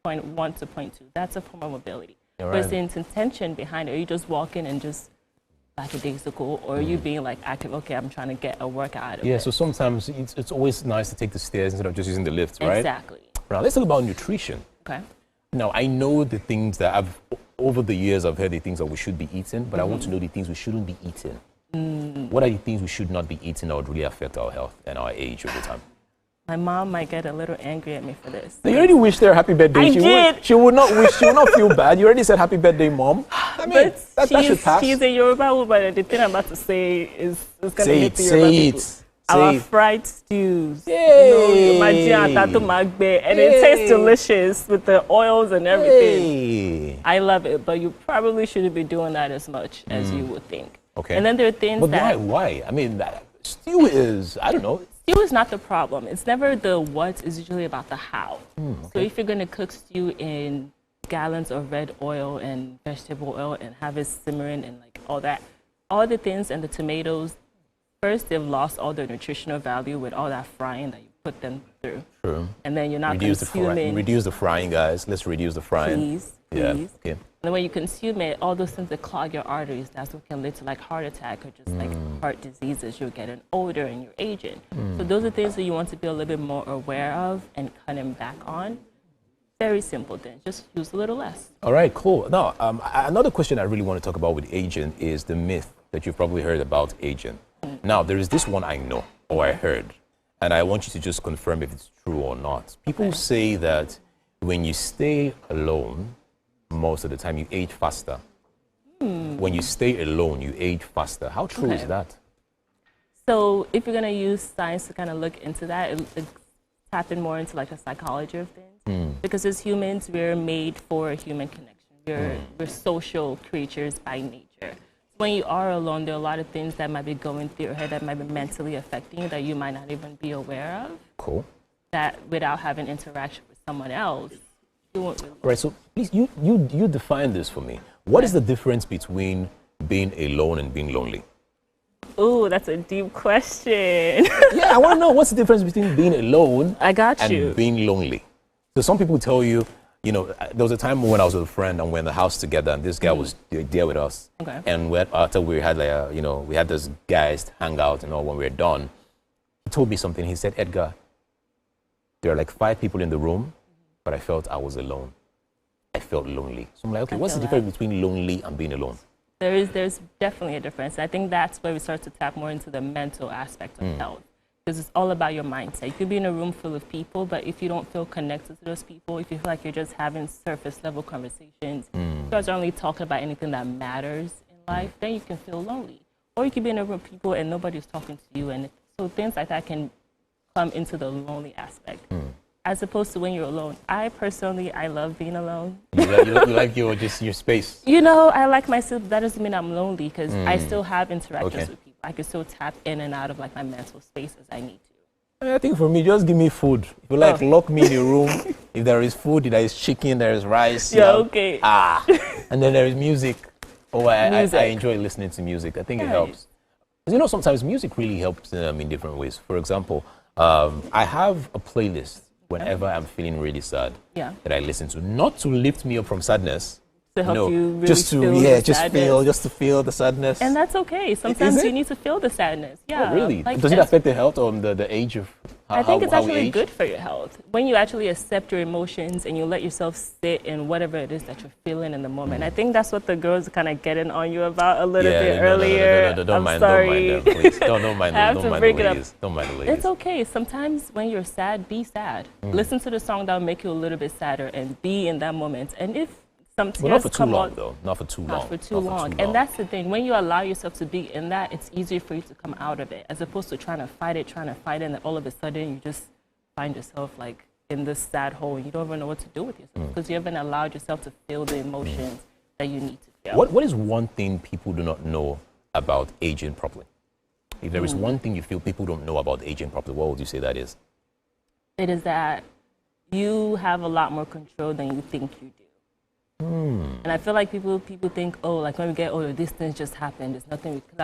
point 1 to point 2. That's a form of mobility. But it's the intention behind it. Are you just walking and just lackadaisical, or are you being like active? Okay, I'm trying to get a workout out of it. Yeah, so sometimes it's always nice to take the stairs instead of just using the lift, right? Exactly. Now, let's talk about nutrition. Okay. Now, I know the things that over the years, I've heard the things that we should be eating, but I want to know the things we shouldn't be eating. What are the things we should not be eating that would really affect our health and our age over time? My mom might get a little angry at me for this. You already wished her a happy birthday. I did. She would not feel bad. You already said happy birthday, Mom. I mean, that should pass. She's a Yoruba woman, and the thing I'm about to say is going to hit the Yoruba people. Our fried stews. Yay! And it tastes delicious with the oils and everything. Yay. I love it, but you probably shouldn't be doing that as much as you would think. Okay. And then there are things but why? I mean, stew is, I don't know. Stew is not the problem. It's never the what, it's usually about the how. Okay. So if you're going to cook stew in gallons of red oil and vegetable oil and have it simmering and like all that, all the things and the tomatoes, first, they've lost all their nutritional value with all that frying that you put them through. True. And then you're not consuming. Reduce the frying, guys. Let's reduce the frying. Please. Yeah. Okay. And then when you consume it, all those things that clog your arteries, that's what can lead to like heart attack or just like heart diseases. You're getting older and you're aging. So those are things that you want to be a little bit more aware of and cutting back on. Very simple things. Just use a little less. All right, cool. Now, another question I really want to talk about with aging is the myth that you've probably heard about aging. Now, there is this one I know, or I heard, and I want you to just confirm if it's true or not. People say that when you stay alone, most of the time you age faster. When you stay alone, you age faster. How true is that? So if you're going to use science to kind of look into that, it's tapping more into like the psychology of things. Because as humans, we're made for a human connection. We're social creatures by nature. When you are alone, there are a lot of things that might be going through your head that might be mentally affecting you that you might not even be aware of. Cool. That without having interaction with someone else, you won't really. Right, so please, you define this for me. What is the difference between being alone and being lonely? Oh, that's a deep question. Yeah, I want to know what's the difference between being alone and being lonely. So some people tell you, you know, there was a time when I was with a friend and we're in the house together, and this guy was there with us. Okay. And after we had like, we had this guys hang out, and all. When we were done, he told me something. He said, "Edgar, there are like 5 people in the room, but I felt I was alone. I felt lonely." So I'm like, okay, what's the difference between lonely and being alone? There's definitely a difference. I think that's where we start to tap more into the mental aspect of health. Because it's all about your mindset. You could be in a room full of people, but if you don't feel connected to those people, if you feel like you're just having surface level conversations, you guys are only talking about anything that matters in life, then you can feel lonely. Or you could be in a room of people and nobody's talking to you, and so things like that can come into the lonely aspect. As opposed to when you're alone. I love being alone. You like your space. You know, I like myself. That doesn't mean I'm lonely because I still have interactions with people. I can still tap in and out of like my mental space as I need to. I think for me, just give me food. If you like, lock me in a room. If there is food, there is chicken, there is rice. Yeah, okay. And then there is music. I enjoy listening to music. I think it helps. You know, sometimes music really helps in different ways. For example, I have a playlist whenever I'm feeling really sad that I listen to, not to lift me up from sadness. To help you really just to feel the sadness. And that's okay. Sometimes you need to feel the sadness. Yeah. Oh, really? Like Does it affect the health or the age of I think it's actually good for your health. When you actually accept your emotions and you let yourself sit in whatever it is that you're feeling in the moment. I think that's what the girls are kind of getting on you about a little bit earlier. Don't mind them, please. Don't mind them. Don't mind the ladies. It's okay. Sometimes when you're sad, be sad. Listen to the song that will make you a little bit sadder and be in that moment. And if some tears not for too come long, out, though. Not for too long. Not for too long. And that's the thing. When you allow yourself to be in that, it's easier for you to come out of it, as opposed to trying to fight it, and then all of a sudden you just find yourself like in this sad hole and you don't even know what to do with yourself because you haven't allowed yourself to feel the emotions that you need to feel. What is one thing people do not know about aging properly? If there is one thing you feel people don't know about aging properly, what would you say that is? It is that you have a lot more control than you think you do. And I feel like people think, oh, like when we get older, these things just happen. There's nothing we can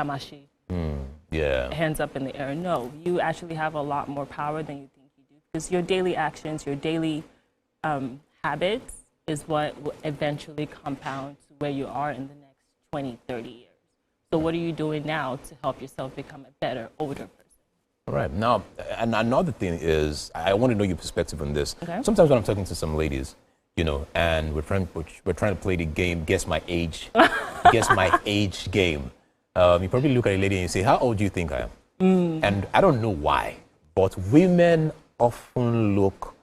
hands up in the air. No, you actually have a lot more power than you think you do. Because your daily actions, your daily habits is what will eventually compound to where you are in the next 20, 30 years. So what are you doing now to help yourself become a better, older person? All right. Now, and another thing is, I want to know your perspective on this. Okay. Sometimes when I'm talking to some ladies, and we're trying to play the game, guess my age, guess my age game. You probably look at a lady and you say, how old do you think I am? And I don't know why, but women often look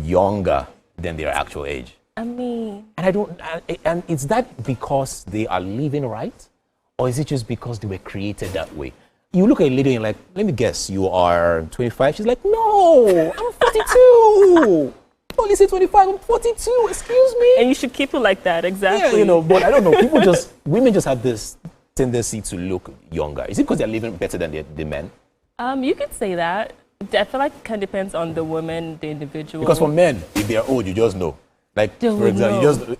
younger than their actual age. I mean, and is that because they are living right, or is it just because they were created that way? You look at a lady and you're like, let me guess, you are 25. She's like, no, I'm 42. Only say 25, I'm 42. Excuse me. And you should keep it like that, exactly. Yeah, but I don't know. Women just have this tendency to look younger. Is it because they're living better than the men? You could say that. I feel like it kind of depends on the woman, the individual. Because for men, if they're old, you just know. Like, for example,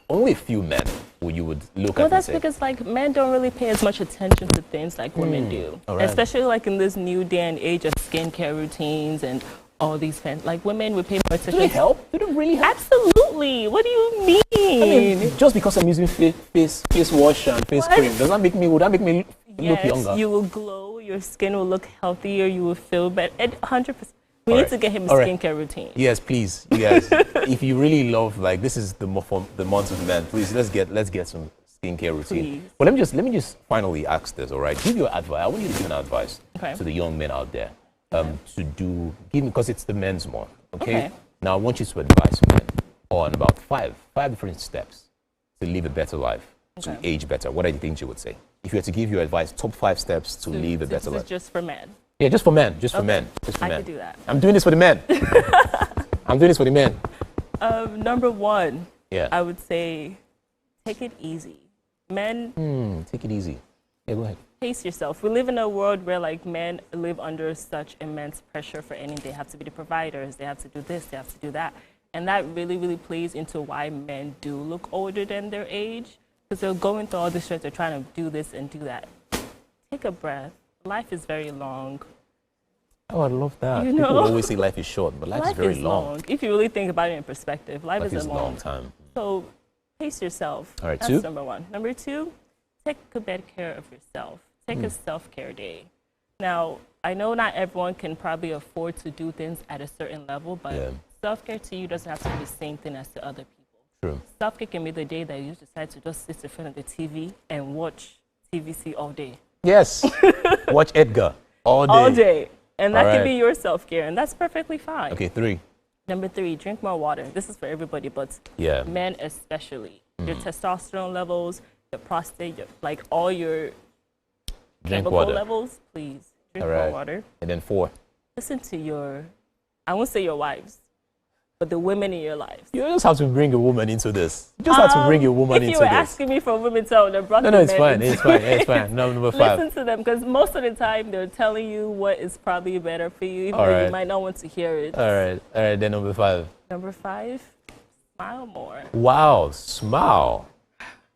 only a few men who you would look at. Well, that's and say, because like men don't really pay as much attention to things like women do. Right. Especially like in this new day and age of skincare routines and all these things. Like women would pay more attention. Do they help? Do they really help? Absolutely. What do you mean? I mean, just because I'm using face wash and face cream, would that make me look younger? You will glow, your skin will look healthier, you will feel better. 100%. We need to get him a skincare routine. Yes, please. You guys, if you really love, like, this is the month of men, please, let's get some skincare routine. Please. But let me just finally ask this, all right? Give your advice. I want you to give an advice to the young men out there because it's the men's month, okay? Now, I want you to advise men on about five different steps to live a better life, to age better. What do you think you would say? If you had to give your advice, top 5 steps to live a better life. This is just for men. Yeah, just for men. Just for men. I could do that. I'm doing this for the men. I'm doing this for the men. Number 1, yeah, I would say take it easy. Men, take it easy. Yeah, go ahead. Pace yourself. We live in a world where like men live under such immense pressure for anything. They have to be the providers. They have to do this. They have to do that. And that really, really plays into why men do look older than their age. Because they're going through all this stress. They're trying to do this and do that. Take a breath. Life is very long. Oh, I love that. You know? People always say life is short, but life is very long. If you really think about it in perspective, life is a long time. So pace yourself. All right, That's 2. number 1. Number 2, take better care of yourself. Take a self-care day. Now, I know not everyone can probably afford to do things at a certain level, but self-care to you doesn't have to be the same thing as to other people. True. Self-care can be the day that you decide to just sit in front of the TV and watch TVC all day. Yes. Watch Edgar all day. All day. And that can be your self-care, and that's perfectly fine. Okay, 3. Number 3, drink more water. This is for everybody, but men especially. Your testosterone levels, your prostate, like all your chemical levels, please drink more water. And then 4. Listen to I won't say your wives, but the women in your lives. You just have to bring a woman into this. You just have to bring a woman into this. If you were asking me for a woman, I would have brought No, it's fine. It's fine. It's fine. Number 5. Listen to them, because most of the time they're telling you what is probably better for you, even though you might not want to hear it. All right. Then number 5. Number 5, smile more. Wow, smile.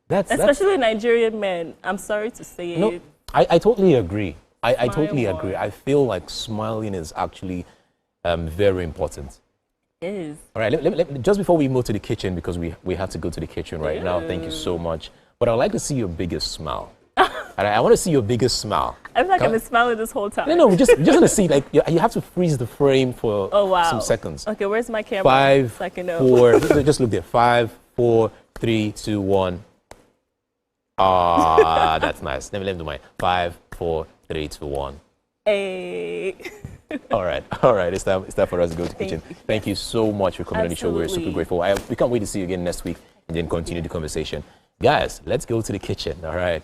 Especially Nigerian men. I'm sorry to say it. I totally agree. I totally agree. I feel like smiling is actually very important. It is. All right, just before we move to the kitchen, because we have to go to the kitchen right now. Thank you so much. But I'd like to see your biggest smile. I want to see your biggest smile. I feel like I've been smiling this whole time. No, we just want to see, like, you have to freeze the frame for some seconds. Okay, where's my camera? 5, so I can know. 4, just look there. 5, 4, 3, 2, 1. Ah, that's nice. Let me do mine. 5, 4, 3, 2, 1. Hey. All right. It's time for us to go to the kitchen. Thank you so much for coming on the show. We're super grateful. We can't wait to see you again next week and then continue the conversation. Guys, let's go to the kitchen. All right.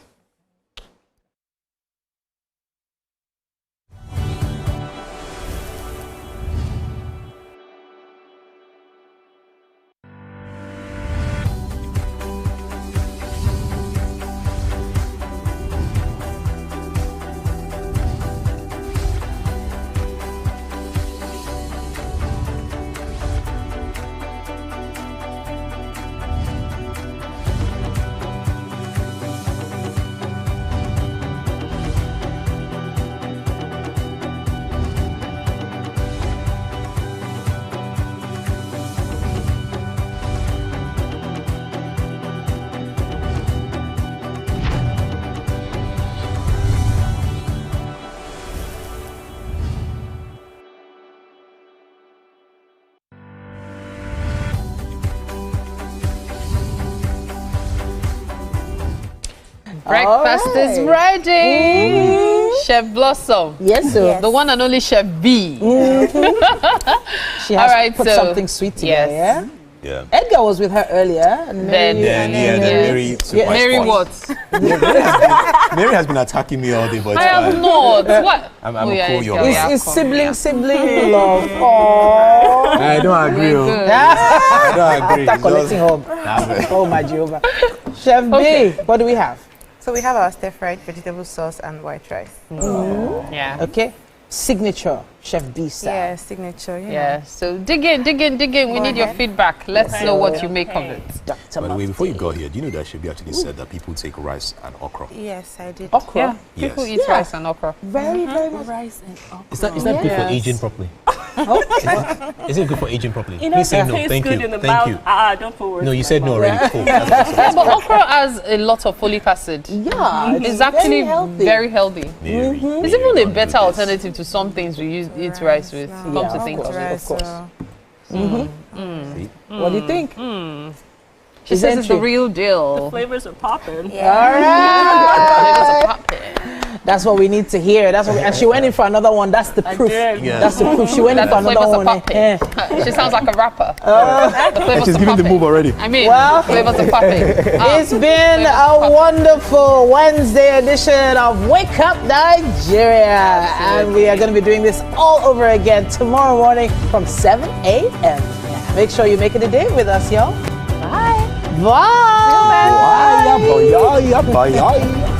Breakfast is ready. Chef Blossom. Yes, sir. Yes. The one and only Chef B. She has put something sweet together, yeah? Yeah. Edgar was with her earlier. And then Mary took my Mary spot. what? Mary has been attacking me all day, but I have not. What? I'm a cool young man. It's sibling love. Aww. I don't agree. I don't agree. After collecting home. Oh my Jehovah. Chef B, what do we have? So we have our stir-fried vegetable sauce and white rice. Yeah. Okay. Signature Chef B style. Yeah, signature. Yeah. So dig in. We need your feedback. Let's know what you make of it. By the way, before you got here, do you know that Shebi actually said that people take rice and okra? Yes, I did. Okra? Yeah. People eat rice and okra. Very much. Rice and okra. Is that good for aging properly? Is it good for aging properly? You know, Please say it no. tastes Thank good you. in the Thank mouth. you. Don't put words. No, you said no already. Cool. Yeah, but okra has a lot of folic acid. Yeah, it's actually very healthy. It's even a better alternative to some things we eat rice with. Come to think of it, of course. What do you think? She says it's the real deal. The flavors are popping. All right. That's what we need to hear. That's what and she went in for another one. That's the proof. Yeah. That's the proof. She went in for another one. She sounds like a rapper. She's giving the move already. I mean, well, flavors are popping. It's been a wonderful Wednesday edition of Wake Up Nigeria. And we are going to be doing this all over again tomorrow morning from 7 a.m. Make sure you make it a day with us, y'all. Bye. Bye. Bye. Bye. Bye.